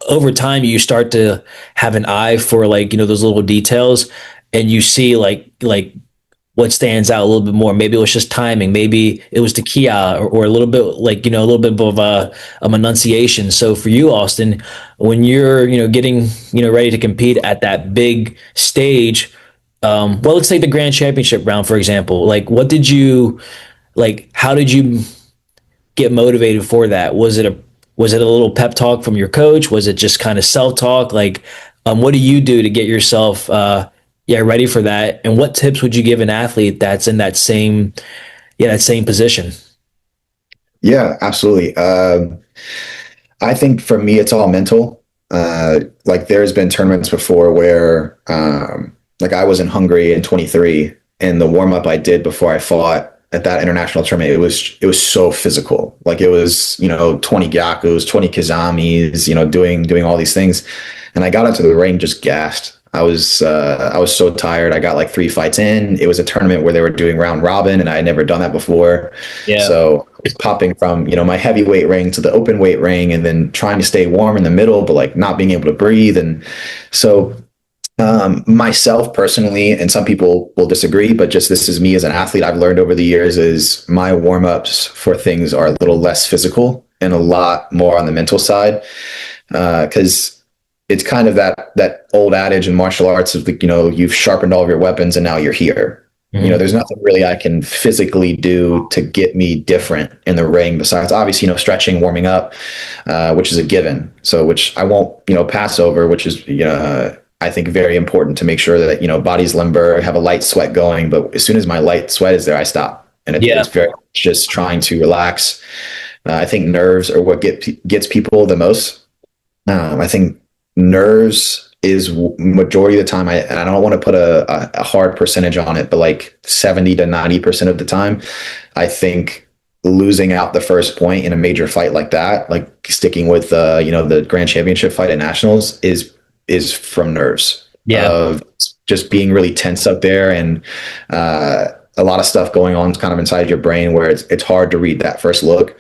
[SPEAKER 1] over time you start to have an eye for, like, those little details, and you see like what stands out a little bit more. Maybe it was just timing. Maybe it was the Kia, or a little bit, like, a little bit of a enunciation. So for you, Austin, when you're, getting, ready to compete at that big stage, well, let's take the grand championship round, for example, like, how did you get motivated for that? Was it a little pep talk from your coach? Was it just kind of self-talk? Like, what do you do to get yourself, ready for that? And what tips would you give an athlete that's in that same position?
[SPEAKER 2] Yeah, absolutely. I think for me, it's all mental. Like there's been tournaments before where, like I was in Hungary in 23, and the warm up I did before I fought at that international tournament, it was so physical. Like it was, 20 Gyakus, 20 Kizamis, doing all these things. And I got into the ring just gassed. I was so tired. I got like 3 fights in. It was a tournament where they were doing round robin, and I had never done that before.
[SPEAKER 1] Yeah.
[SPEAKER 2] So it's popping from, my heavyweight ring to the open weight ring, and then trying to stay warm in the middle, but like not being able to breathe. And so myself personally, and some people will disagree, but just this is me as an athlete, I've learned over the years is my warm-ups for things are a little less physical and a lot more on the mental side. Because it's kind of that old adage in martial arts of like, you've sharpened all of your weapons and now you're here.
[SPEAKER 1] Mhm.
[SPEAKER 2] There's nothing really I can physically do to get me different in the ring besides obviously, stretching, warming up, which is a given. So, which I won't, pass over, which is, I think very important to make sure that, body's limber, have a light sweat going. But as soon as my light sweat is there, I stop. And
[SPEAKER 1] Yeah.
[SPEAKER 2] it's very much just trying to relax. I think nerves are what gets people the most. I think nerves is majority of the time. And I don't want to put a hard percentage on it, but like 70 to 90% of the time, I think losing out the first point in a major fight like that, like sticking with, the grand championship fight at nationals is from nerves
[SPEAKER 1] Yeah.
[SPEAKER 2] of just being really tense up there and, a lot of stuff going on kind of inside your brain where it's hard to read that first look.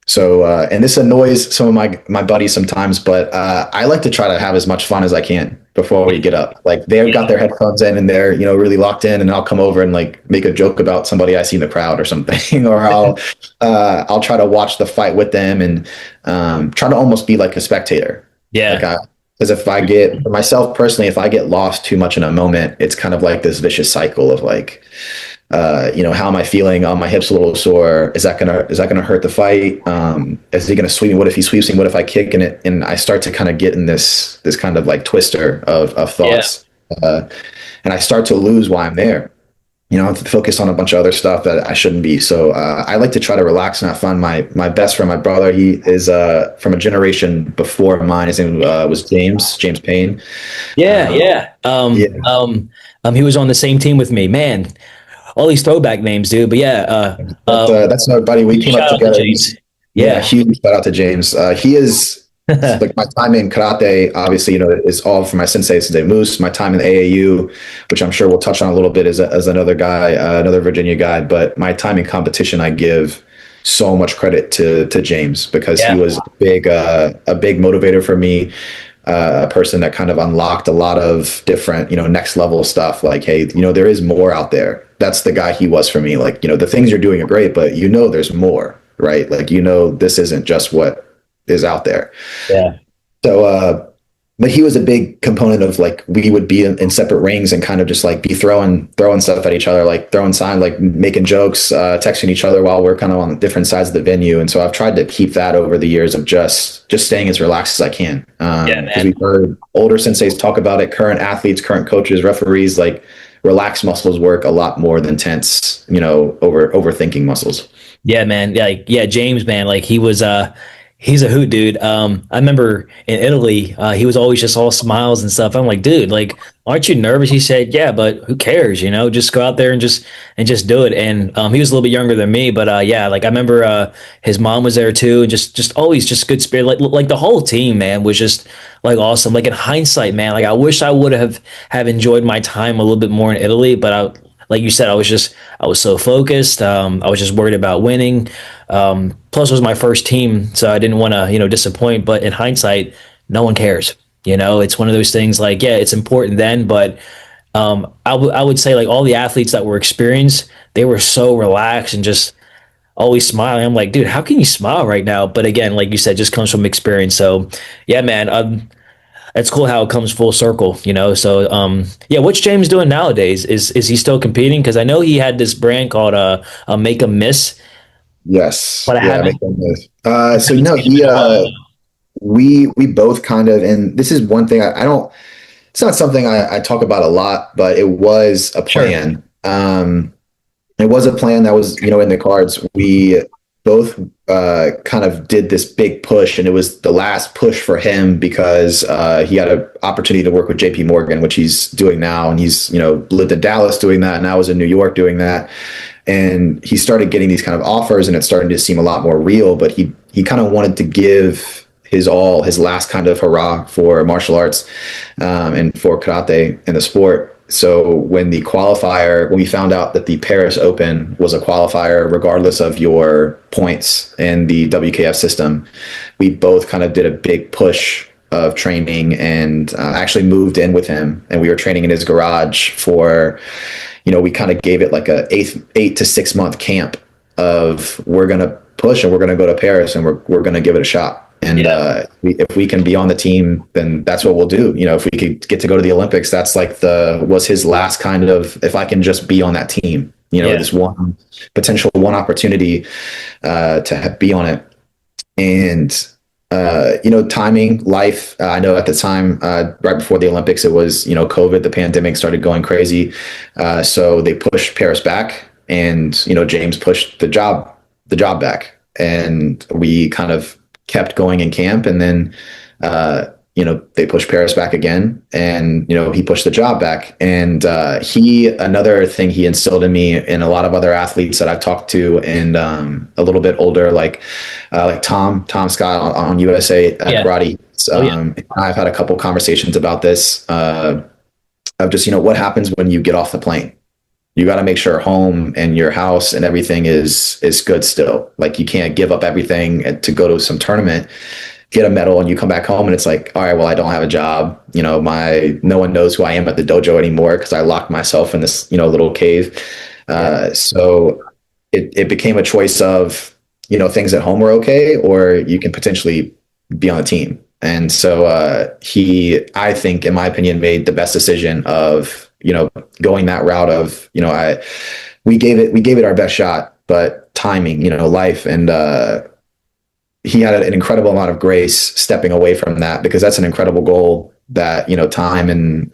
[SPEAKER 2] So, and this annoys some of my buddies sometimes, but I like to try to have as much fun as I can before we get up. Like they've got their headphones in and they're, really locked in, and I'll come over and like make a joke about somebody I see in the crowd or something, or I'll try to watch the fight with them and try to almost be like a spectator.
[SPEAKER 1] Yeah.
[SPEAKER 2] Like because for myself personally, if I get lost too much in a moment, it's kind of like this vicious cycle of like, how am I feeling? Oh, my hip's a little sore. Is that gonna hurt the fight? Is he gonna sweep me? What if he sweeps me? What if I kick in it? And I start to kind of get in this kind of like twister of thoughts, and I start to lose why I'm there. I have to focus on a bunch of other stuff that I shouldn't be. So I like to try to relax and have fun. My best friend, my brother, he is from a generation before mine. His name was James Payne.
[SPEAKER 1] Yeah. Yeah.
[SPEAKER 2] Yeah,
[SPEAKER 1] He was on the same team with me, man. All these throwback names, dude. But yeah,
[SPEAKER 2] that's our buddy. We came up
[SPEAKER 1] shout out to
[SPEAKER 2] together.
[SPEAKER 1] James.
[SPEAKER 2] Yeah,
[SPEAKER 1] Yeah.
[SPEAKER 2] huge shout out to James. He is like my time in karate, obviously, is all for my sensei Moose. My time in the AAU, which I'm sure we'll touch on a little bit, as another guy, another Virginia guy. But my time in competition, I give so much credit to James because he
[SPEAKER 1] Yeah.
[SPEAKER 2] was a big motivator for me. A person that kind of unlocked a lot of different, next level stuff. Like, hey, there is more out there. That's the guy he was for me. Like, the things you're doing are great, but there's more, right? Like, this isn't just what is out there.
[SPEAKER 1] Yeah.
[SPEAKER 2] So, but he was a big component of like we would be in separate rings and kind of just like be throwing stuff at each other, like throwing signs, like making jokes, texting each other while we're kind of on different sides of the venue. And so I've tried to keep that over the years of just staying as relaxed as I can.
[SPEAKER 1] Yeah,
[SPEAKER 2] Because
[SPEAKER 1] man.
[SPEAKER 2] we've heard older senseis talk about it, current athletes, current coaches, referees, like relaxed muscles work a lot more than tense, overthinking muscles.
[SPEAKER 1] Yeah, man. Yeah, like, yeah, James, man. Like he's a hoot, dude. I remember in Italy, he was always just all smiles and stuff. I'm like, dude, like, aren't you nervous? He said, yeah, but who cares? Just go out there and just do it. And he was a little bit younger than me, but yeah, like I remember his mom was there too, and just always just good spirit. Like the whole team, man, was just like awesome. Like in hindsight, man, like I wish I would have enjoyed my time a little bit more in Italy, but like you said, I was so focused. I was just worried about winning. Plus, it was my first team, so I didn't want to, disappoint. But in hindsight, no one cares. It's one of those things. Like, yeah, it's important then, but I would say like all the athletes that were experienced, they were so relaxed and just always smiling. I'm like, dude, how can you smile right now? But again, like you said, just comes from experience. So, yeah, man. It's cool how it comes full circle. So yeah, what's James doing nowadays? Is he still competing? Because I know he had this brand called Make a Miss,
[SPEAKER 2] Yes.
[SPEAKER 1] but I
[SPEAKER 2] Yeah.
[SPEAKER 1] haven't,
[SPEAKER 2] So,
[SPEAKER 1] haven't seen him in a while.
[SPEAKER 2] we both kind of, and this is one thing I don't, it's not something I talk about a lot, but it was a
[SPEAKER 1] Sure.
[SPEAKER 2] plan. It was a plan that was, in the cards. We both kind of did this big push, and it was the last push for him because he had an opportunity to work with JP Morgan, which he's doing now, and he's lived in Dallas doing that, and now is in New York doing that, and he started getting these kind of offers, and it's starting to seem a lot more real. But he kind of wanted to give his all, his last kind of hurrah for martial arts and for karate and the sport. So when we found out that the Paris Open was a qualifier, regardless of your points in the WKF system, we both kind of did a big push of training and actually moved in with him. And we were training in his garage for, we kind of gave it like a 8 to 6 month camp of we're going to push and we're going to go to Paris and we're going to give it a shot. And
[SPEAKER 1] Yeah.
[SPEAKER 2] if we can be on the team, then that's what we'll do. If we could get to go to the Olympics, that's like was his last kind of, if I can just be on that team,
[SPEAKER 1] Yeah.
[SPEAKER 2] this one potential one opportunity to be on it. And, timing, life, I know at the time, right before the Olympics, it was, COVID, the pandemic started going crazy. So they pushed Paris back and, James pushed the job back, and we kind of kept going in camp. And then they pushed Paris back again, and he pushed the job back. And another thing he instilled in me and a lot of other athletes that I've talked to, and a little bit older, like Tom Scott on USA
[SPEAKER 1] Yeah.
[SPEAKER 2] Karate.
[SPEAKER 1] Oh, yeah.
[SPEAKER 2] I've had a couple conversations about this of just what happens when you get off the plane. You got to make sure home and your house and everything is good still. Like, you can't give up everything to go to some tournament, get a medal, and you come back home and it's like, all right, well, I don't have a job. No one knows who I am at the dojo anymore because I locked myself in this little cave. So it became a choice of things at home were okay, or you can potentially be on the team. And so I think, in my opinion, made the best decision of going that route of we gave it our best shot, but timing, life, and he had an incredible amount of grace stepping away from that, because that's an incredible goal that time and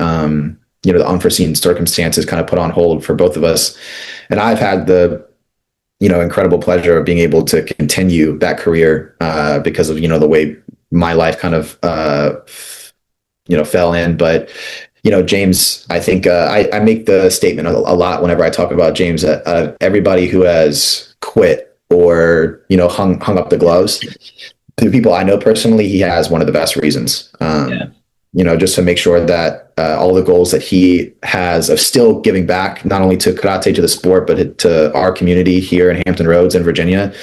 [SPEAKER 2] the unforeseen circumstances kind of put on hold for both of us. And I've had the incredible pleasure of being able to continue that career because of the way my life kind of fell in. But James, I think I make the statement a lot whenever I talk about James, that everybody who has quit or hung up the gloves, the people I know personally, he has one of the best reasons. Just to make sure that all the goals that he has of still giving back, not only to karate, to the sport, but to our community here in Hampton Roads in Virginia,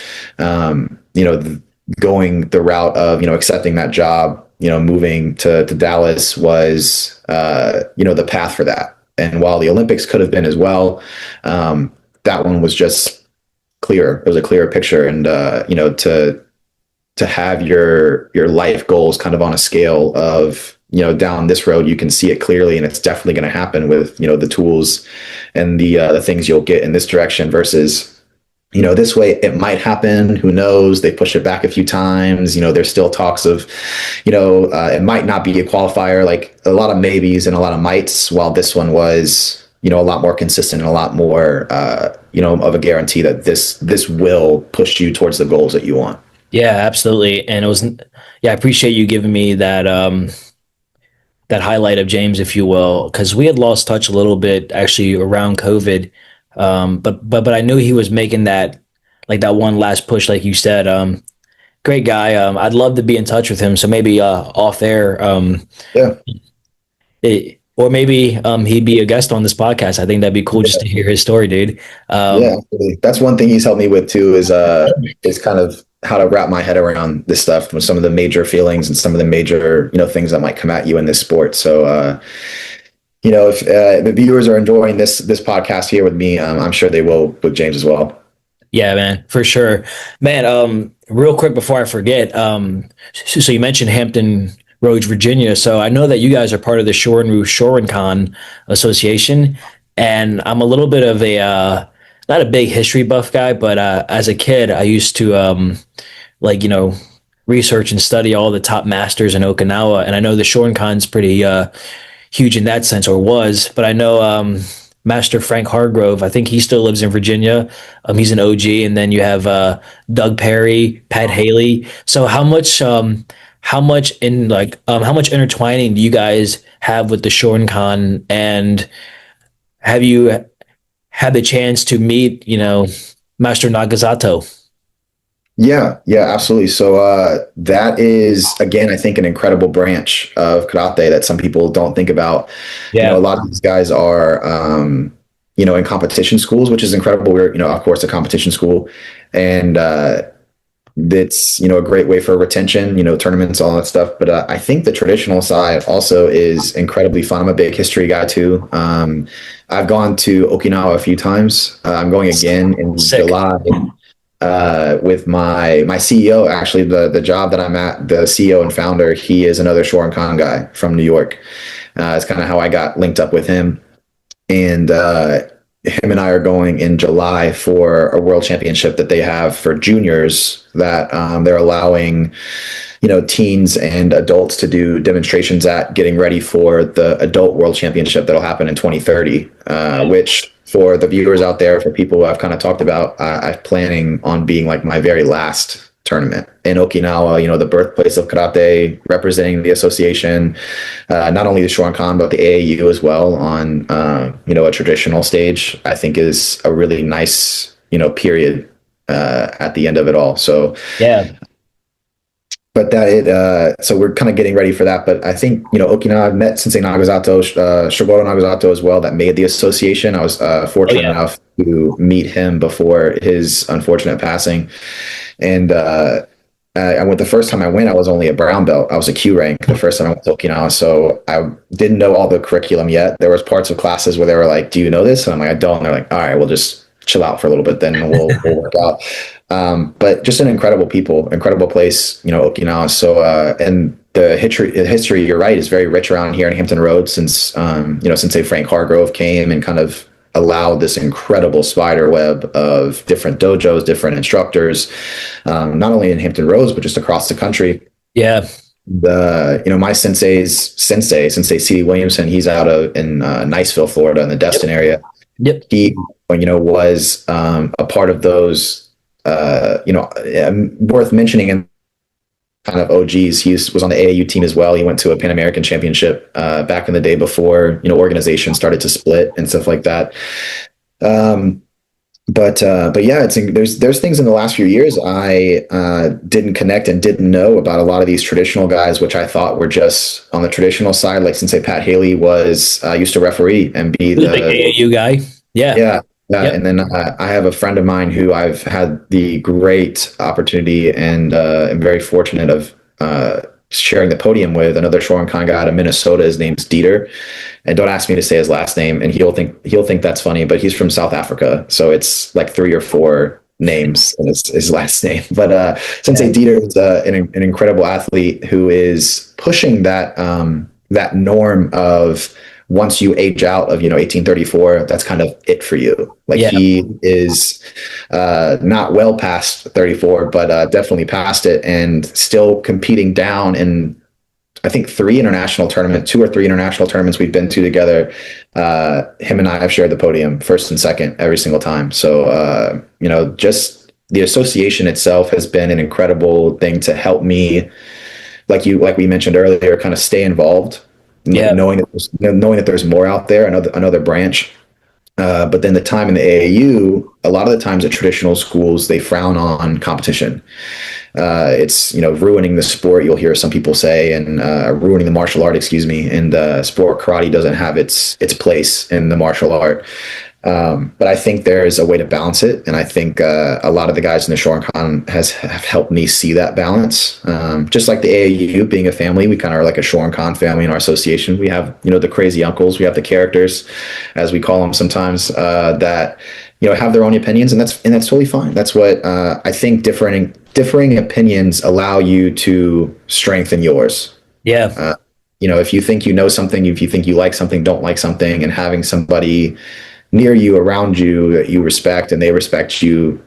[SPEAKER 2] going the route of accepting that job, moving to Dallas was the path for that. And while the Olympics could have been as well, that one was just clear. It was a clearer picture. And to have your life goals kind of on a scale of down this road, you can see it clearly, and it's definitely going to happen with the tools and the things you'll get in this direction versus this way it might happen. Who knows? They push it back a few times. There's still talks of, it might not be a qualifier, like a lot of maybes and a lot of mights, while this one was, a lot more consistent and a lot more, of a guarantee that this will push you towards the goals that you want.
[SPEAKER 1] Yeah, absolutely. And I appreciate you giving me that highlight of James, if you will, because we had lost touch a little bit actually around COVID. But I knew he was making that one last push, like you said. Great guy. I'd love to be in touch with him. So maybe off air,
[SPEAKER 2] Yeah.
[SPEAKER 1] or maybe he'd be a guest on this podcast. I think that'd be cool just to hear his story, dude.
[SPEAKER 2] Yeah, absolutely. That's one thing he's helped me with too, is kind of how to wrap my head around this stuff with some of the major feelings and some of the major, things that might come at you in this sport. So, if the viewers are enjoying this podcast here with me, I'm sure they will with James as well.
[SPEAKER 1] Yeah, man, for sure, man. Real quick before I forget, so you mentioned Hampton Roads, Virginia. So I know that you guys are part of the Shorinkan Association, and I'm a little bit of a not a big history buff guy, but as a kid, I used to research and study all the top masters in Okinawa, and I know the Shorinkan's pretty huge in that sense, or was. But I know Master Frank Hargrove. I think he still lives in Virginia. He's an OG, and then you have Doug Perry, Pat Haley. So how much intertwining do you guys have with the Shorinkan, and have you had the chance to meet, Master Nagasato?
[SPEAKER 2] Yeah, yeah, absolutely. So that is again, I think, an incredible branch of karate that some people don't think about. A
[SPEAKER 1] Yeah.
[SPEAKER 2] lot of these guys are in competition schools, which is incredible. We're, of course, a competition school, and that's a great way for retention, tournaments, all that stuff. But I think the traditional side also is incredibly fun. I'm a big history guy too. I've gone to Okinawa a few times. I'm going again in
[SPEAKER 1] Sick.
[SPEAKER 2] July with my CEO. Actually, the job that I'm at, the CEO and founder, he is another Shorinkan guy from New York. It's kind of how I got linked up with him, and him and I are going in July for a world championship that they have for juniors that they're allowing teens and adults to do demonstrations at, getting ready for the adult world championship that'll happen in 2030, which for the viewers out there, for people who I've kind of talked about, I'm planning on being like my very last tournament in Okinawa, the birthplace of karate, representing the association, not only the Shorinkan, but the AAU as well on, a traditional stage, I think is a really nice, period at the end of it all. So,
[SPEAKER 1] Yeah.
[SPEAKER 2] but so we're kind of getting ready for that. But I think, Okinawa, I've met Sensei Nagasato, Shigoro Nagasato as well, that made the association. I was
[SPEAKER 1] Oh
[SPEAKER 2] fortunate
[SPEAKER 1] yeah.
[SPEAKER 2] enough to meet him before his unfortunate passing. And I went the first time I went, I was only a brown belt. I was a Q rank the first time I went to Okinawa. So I didn't know all the curriculum yet. There was parts of classes where they were like, "Do you know this?" And I'm like, "I don't." And they're like, "All right, we'll just chill out for a little bit, then we'll work out." But just an incredible place, Okinawa. So and the history, you're right, is very rich around here in Hampton Roads since Sensei Frank Hargrove came and kind of allowed this incredible spider web of different dojos, different instructors, not only in Hampton Roads but just across the country.
[SPEAKER 1] Yeah.
[SPEAKER 2] My Sensei C.D. Williamson, he's out in Niceville, Florida, in the Destin
[SPEAKER 1] Yep.
[SPEAKER 2] area.
[SPEAKER 1] Yep.
[SPEAKER 2] He was a part of those worth mentioning, and kind of OGs. He was on the AAU team as well. He went to a Pan American Championship back in the day before organizations started to split and stuff like that. Um, but yeah, there's things in the last few years I didn't connect and didn't know about a lot of these traditional guys, which I thought were just on the traditional side. Like Sensei Pat Haley was used to referee and be
[SPEAKER 1] He was a big
[SPEAKER 2] the
[SPEAKER 1] AAU guy. Yeah.
[SPEAKER 2] yeah. Yeah,
[SPEAKER 1] Yep.
[SPEAKER 2] and then I have a friend of mine who I've had the great opportunity and am very fortunate of sharing the podium with, another Shorinkan guy out of Minnesota. His name's Dieter, and don't ask me to say his last name, and he'll think that's funny, but he's from South Africa, so it's like 3 or 4 names in his last name. But
[SPEAKER 1] Yeah.
[SPEAKER 2] Sensei Dieter is an incredible athlete who is pushing that norm of, once you age out of 1834, that's kind of it for you. Like,
[SPEAKER 1] Yeah.
[SPEAKER 2] he is not well past 34, but definitely past it, and still competing down in, I think, 2 or 3 international tournaments we've been to together. Him and I have shared the podium first and second every single time. So just the association itself has been an incredible thing to help me, like we mentioned earlier, kind of stay involved,
[SPEAKER 1] Yeah.
[SPEAKER 2] knowing that there's more out there, another branch. But then the time in the AAU, a lot of the times at traditional schools, they frown on competition. It's ruining the sport, you'll hear some people say, and ruining the martial art, excuse me. And sport karate doesn't have its place in the martial art. But I think there is a way to balance it, and I think a lot of the guys in the Shorinkan have helped me see that balance. Just like the AAU being a family, we kind of are like a Shorinkan family in our association. We have the crazy uncles, we have the characters, as we call them sometimes, that have their own opinions, and that's totally fine. That's what I think. Differing opinions allow you to strengthen yours.
[SPEAKER 1] Yeah.
[SPEAKER 2] If you think you know something, if you think you like something, don't like something, and having somebody near you, around you, that you respect and they respect you,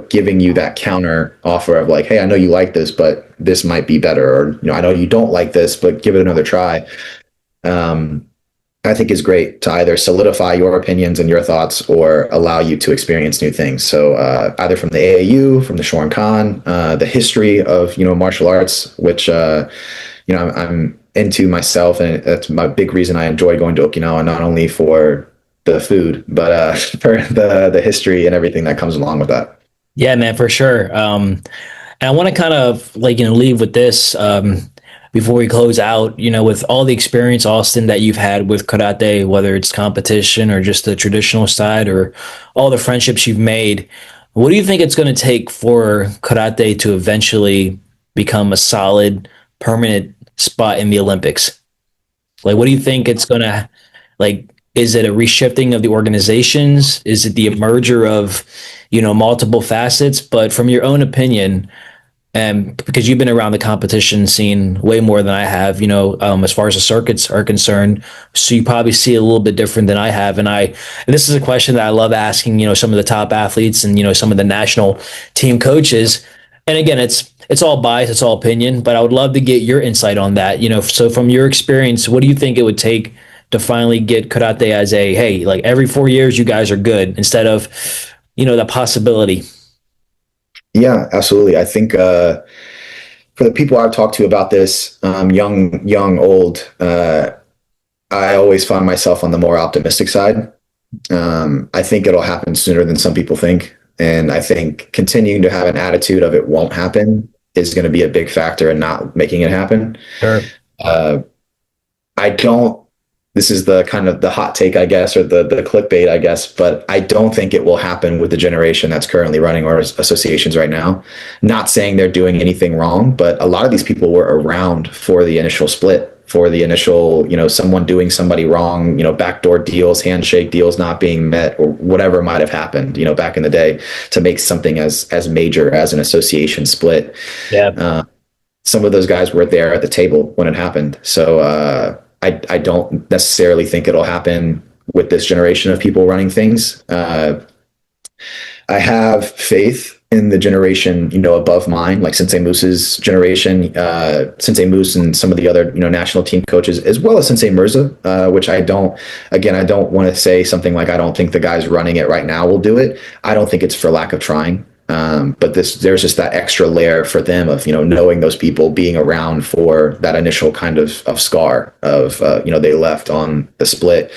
[SPEAKER 2] giving you that counter offer of like, "Hey, I know you like this, but this might be better," or, "I know you don't like this, but give it another try." I think is great to either solidify your opinions and your thoughts or allow you to experience new things. So either from the AAU, from the Shorin the history of martial arts, which I'm into myself, and that's my big reason I enjoy going to Okinawa, not only for the food, but for the history and everything that comes along with that.
[SPEAKER 1] Yeah, man, for sure. And I want to kind of leave with this before we close out. With all the experience, Austin, that you've had with karate, whether it's competition or just the traditional side, or all the friendships you've made, what do you think it's going to take for karate to eventually become a solid, permanent spot in the Olympics? Like, what do you think it's going to like? Is it a reshifting of the organizations? Is it the merger of, multiple facets? But from your own opinion, and because you've been around the competition scene way more than I have, as far as the circuits are concerned, so you probably see it a little bit different than I have. And this is a question that I love asking, some of the top athletes and some of the national team coaches. And again, it's all bias, it's all opinion, but I would love to get your insight on that. So from your experience, what do you think it would take to finally get karate as a, hey, like every 4 years you guys are good, instead of the possibility?
[SPEAKER 2] Yeah, absolutely. I think for the people I've talked to about this, young, old, I always find myself on the more optimistic side. I think it'll happen sooner than some people think. And I think continuing to have an attitude of it won't happen is going to be a big factor in not making it happen.
[SPEAKER 1] Sure.
[SPEAKER 2] Uh, I don't, this is the kind of the hot take, I guess, or the clickbait, I guess, but I don't think it will happen with the generation that's currently running our associations right now. Not saying they're doing anything wrong, but a lot of these people were around for the initial split, for the initial, someone doing somebody wrong, backdoor deals, handshake deals not being met, or whatever might have happened, back in the day, to make something as major as an association split.
[SPEAKER 1] Yeah.
[SPEAKER 2] Some of those guys were there at the table when it happened. So I don't necessarily think it'll happen with this generation of people running things. I have faith in the generation, above mine, like Sensei Moose's generation, Sensei Moose and some of the other, national team coaches, as well as Sensei Mirza, which I don't want to say something like, I don't think the guys running it right now will do it. I don't think it's for lack of trying. But there's just that extra layer for them of, knowing those people, being around for that initial kind of scar of, they left on the split.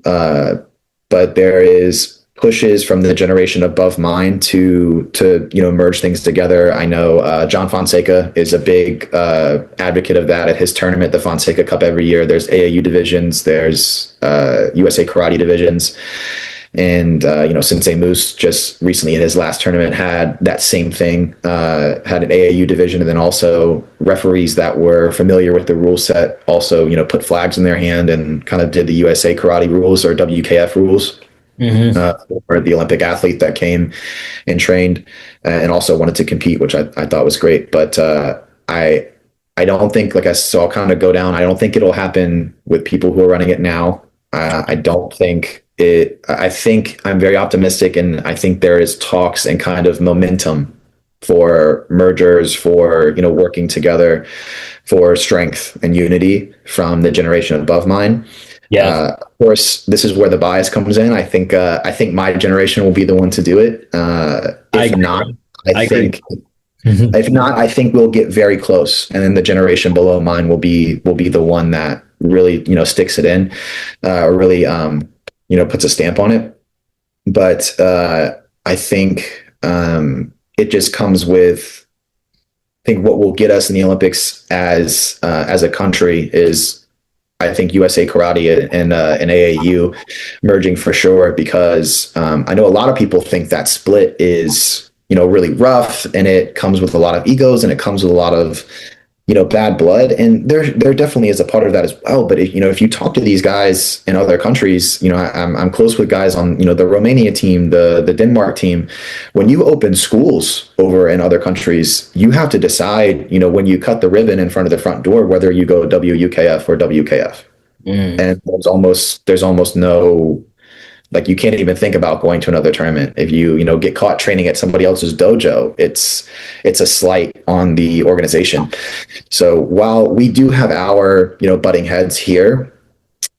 [SPEAKER 2] But there is pushes from the generation above mine to merge things together. I know John Fonseca is a big advocate of that at his tournament, the Fonseca Cup, every year. There's AAU divisions, there's USA Karate divisions. And, Sensei Moose just recently in his last tournament had that same thing, had an AAU division, and then also referees that were familiar with the rule set also, put flags in their hand and kind of did the USA Karate rules or WKF rules. For the Olympic athlete that came and trained and also wanted to compete, which I thought was great. But I don't think, so I'll kind of go down. I don't think it'll happen with people who are running it now. I don't think it, I think I'm very optimistic, and I think there is talks and kind of momentum for mergers, for, working together for strength and unity from the generation above mine.
[SPEAKER 1] Yeah.
[SPEAKER 2] Of course, this is where the bias comes in. I think my generation will be the one to do it. If not, I think if not, I think we'll get very close, and then the generation below mine will be the one that really sticks it in, or really puts a stamp on it. But I think it just comes with, I think what will get us in the Olympics as a country is, I think, USA Karate and AAU merging for sure, because I know a lot of people think that split is, really rough, and it comes with a lot of egos, and it comes with a lot of, bad blood. And there definitely is a part of that as well. But if you talk to these guys in other countries, I'm close with guys on, the Romania team, the Denmark team. When you open schools over in other countries, you have to decide, when you cut the ribbon in front of the front door, whether you go WUKF or WKF. And there's almost no, like, you can't even think about going to another tournament. If you get caught training at somebody else's dojo, it's a slight on the organization. So while we do have our, butting heads here,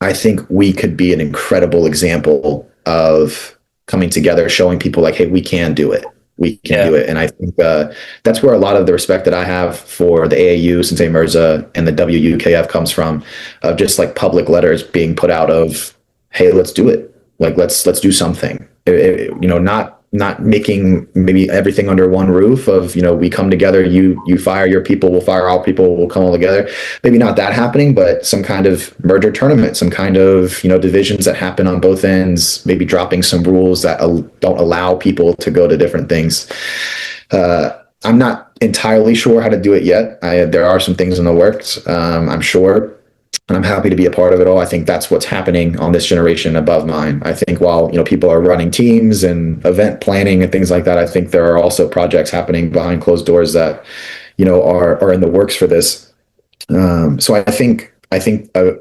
[SPEAKER 2] I think we could be an incredible example of coming together, showing people like, hey, we can do it. We can
[SPEAKER 1] Yeah.
[SPEAKER 2] do it. And I think that's where a lot of the respect that I have for the AAU, Sensei Mirza, and the WUKF comes from, of just like public letters being put out of, hey, let's do it. Like let's do something. Not making maybe everything under one roof of, we come together, you fire your people, we'll fire our people, we'll come all together. Maybe not that happening, but some kind of merger tournament, some kind of, divisions that happen on both ends, maybe dropping some rules that don't allow people to go to different things. I'm not entirely sure how to do it yet. There are some things in the works, I'm sure, and I'm happy to be a part of it all. I think that's what's happening on this generation above mine. I think while people are running teams and event planning and things like that, I think there are also projects happening behind closed doors that are in the works for this. So I think to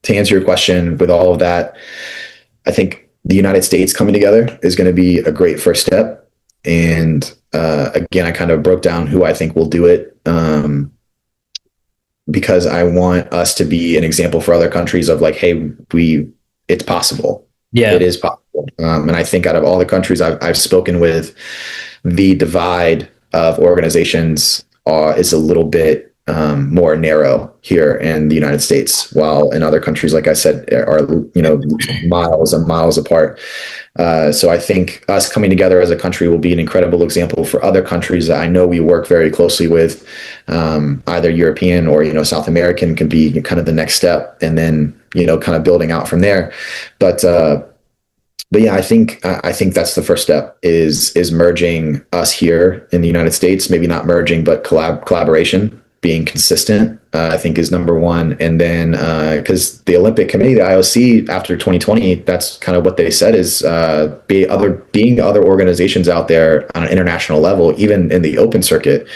[SPEAKER 2] answer your question, with all of that, I think the United States coming together is going to be a great first step. And again, I kind of broke down who I think will do it. Because I want us to be an example for other countries of like, hey, it's possible. It
[SPEAKER 1] Yeah.
[SPEAKER 2] is possible. And I think out of all the countries I've spoken with, the divide of organizations is a little bit more narrow here in the United States, while in other countries, like I said, are miles and miles apart. So I think us coming together as a country will be an incredible example for other countries that I know we work very closely with, either European or South American can be kind of the next step, and then kind of building out from there. But yeah, I think that's the first step is merging us here in the United States. Maybe not merging, but collaboration, being consistent. I think is number one. And then because the Olympic Committee, the IOC, after 2020, that's kind of what they said is being other organizations out there on an international level, even in the open circuit,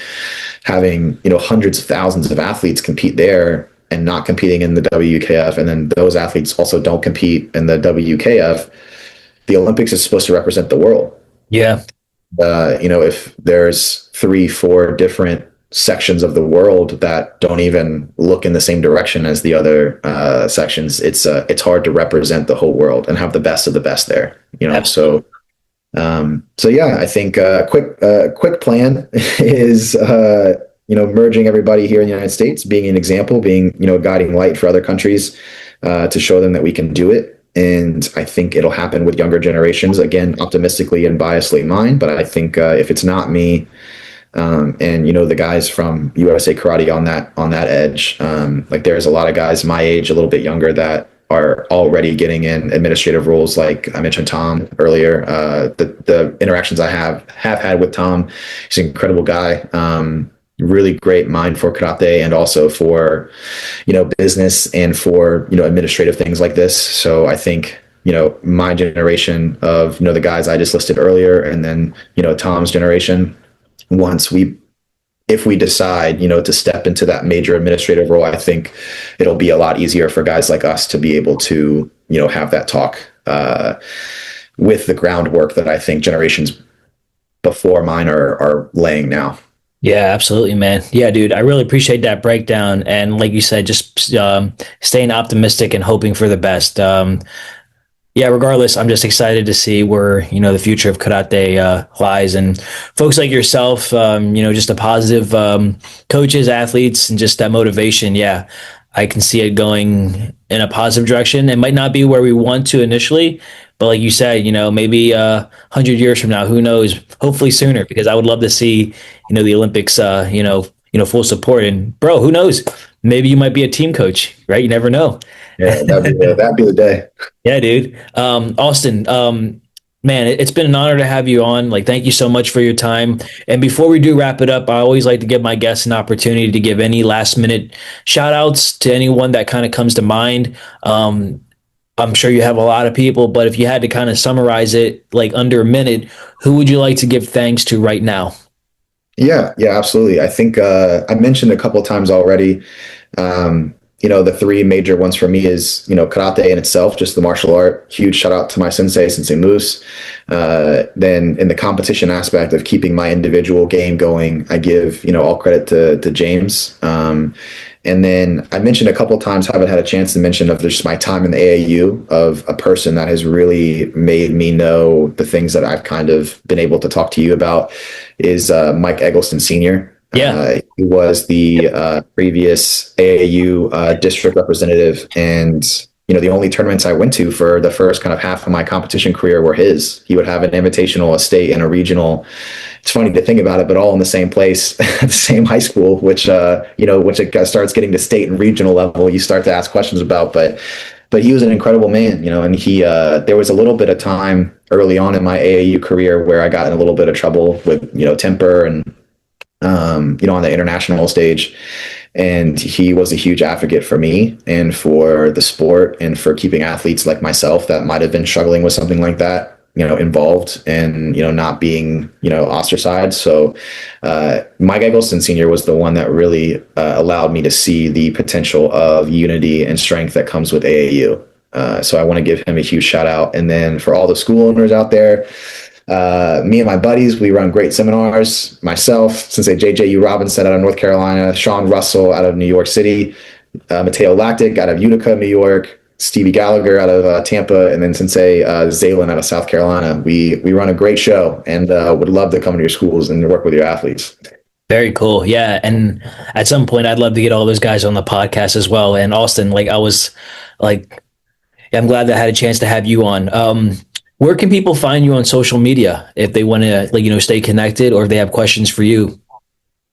[SPEAKER 2] having hundreds of thousands of athletes compete there and not competing in the WKF, and then those athletes also don't compete in the WKF. The Olympics is supposed to represent the world.
[SPEAKER 1] Yeah.
[SPEAKER 2] If there's 3-4 different sections of the world that don't even look in the same direction as the other sections, it's hard to represent the whole world and have the best of the best there.
[SPEAKER 1] Absolutely.
[SPEAKER 2] So yeah, I think quick plan is merging everybody here in the United States, being an example, being a guiding light for other countries, to show them that we can do it. And I think it'll happen with younger generations, again, optimistically and biasly mine. But I think if it's not me, and the guys from USA Karate on that edge, like there's a lot of guys my age, a little bit younger, that are already getting in administrative roles. Like I mentioned Tom earlier, the interactions I have had with Tom, he's an incredible guy. Really great mind for karate and also for business and for administrative things like this. So I think my generation of the guys I just listed earlier, and then Tom's generation, if we decide to step into that major administrative role, I think it'll be a lot easier for guys like us to be able to have that talk with the groundwork that I think generations before mine are laying now.
[SPEAKER 1] Yeah, absolutely, man. Yeah, dude, I really appreciate that breakdown. And like you said, just staying optimistic and hoping for the best. Yeah, regardless, I'm just excited to see where, the future of karate lies. And folks like yourself, just the positive coaches, athletes, and just that motivation. Yeah, I can see it going in a positive direction. It might not be where we want to initially, but like you said, maybe 100 years from now, who knows? Hopefully sooner, because I would love to see, the Olympics, full support. And bro, who knows? Maybe you might be a team coach, right? You never know.
[SPEAKER 2] Yeah, that'd be the day.
[SPEAKER 1] Yeah, dude. Austin, man, it's been an honor to have you on. Like, thank you so much for your time. And before we do wrap it up, I always like to give my guests an opportunity to give any last minute shout outs to anyone that kind of comes to mind. I'm sure you have a lot of people, but if you had to kind of summarize it like under a minute, who would you like to give thanks to right now?
[SPEAKER 2] Yeah, absolutely. I think I mentioned a couple of times already. The three major ones for me is karate in itself, just the martial art. Huge shout out to my Sensei Moose. Then in the competition aspect of keeping my individual game going, I give all credit to James. And then I mentioned a couple of times, haven't had a chance to mention of just my time in the AAU, of a person that has really made me know the things that I've kind of been able to talk to you about is Mike Eggleston Sr.
[SPEAKER 1] Yeah.
[SPEAKER 2] He was the previous AAU district representative, and the only tournaments I went to for the first kind of half of my competition career were his. He would have an invitational, a state, and a regional. It's funny to think about it, but all in the same place, the same high school, which which it starts getting to state and regional level, you start to ask questions about. But he was an incredible man, and he there was a little bit of time early on in my AAU career where I got in a little bit of trouble with temper and on the international stage. And he was a huge advocate for me and for the sport and for keeping athletes like myself that might have been struggling with something like that, involved and, not being, ostracized. So Mike Eggleston Sr. was the one that really allowed me to see the potential of unity and strength that comes with AAU. So I want to give him a huge shout out. And then for all the school owners out there, me and my buddies, we run great seminars. Myself, Sensei JJU Robinson out of North Carolina, Sean Russell out of New York City, Mateo Lactic out of Utica, New York, Stevie Gallagher out of Tampa, and then Sensei Zalen out of South Carolina. We run a great show and would love to come to your schools and work with your athletes.
[SPEAKER 1] Very cool. Yeah. And at some point, I'd love to get all those guys on the podcast as well. And Austin, I'm glad that I had a chance to have you on. Where can people find you on social media if they want to, stay connected or if they have questions for you?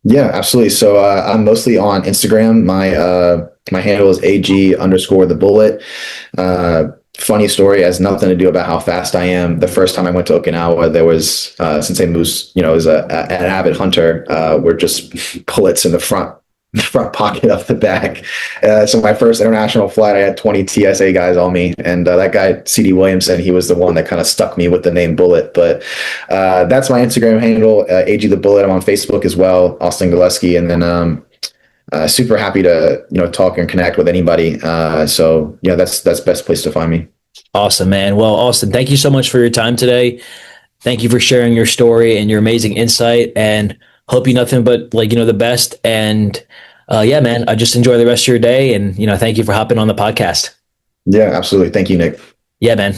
[SPEAKER 2] Yeah, absolutely. So I'm mostly on Instagram. My handle is AG_the bullet. Funny story, has nothing to do about how fast I am. The first time I went to Okinawa, there was Sensei Moose, is an avid hunter. We're just bullets in the front pocket of the bag. So my first international flight, I had 20 TSA guys on me, and that guy CD Williamson, he was the one that kind of stuck me with the name Bullet. But that's my Instagram handle, AG the Bullet. I'm on Facebook as well, Austin Galeski, and then super happy to talk and connect with anybody. So yeah, that's best place to find me.
[SPEAKER 1] Awesome, man. Well, Austin, thank you so much for your time today. Thank you for sharing your story and your amazing insight, and hope you nothing but the best. And yeah, man, I just enjoy the rest of your day. And, thank you for hopping on the podcast.
[SPEAKER 2] Yeah, absolutely. Thank you, Nick.
[SPEAKER 1] Yeah, man.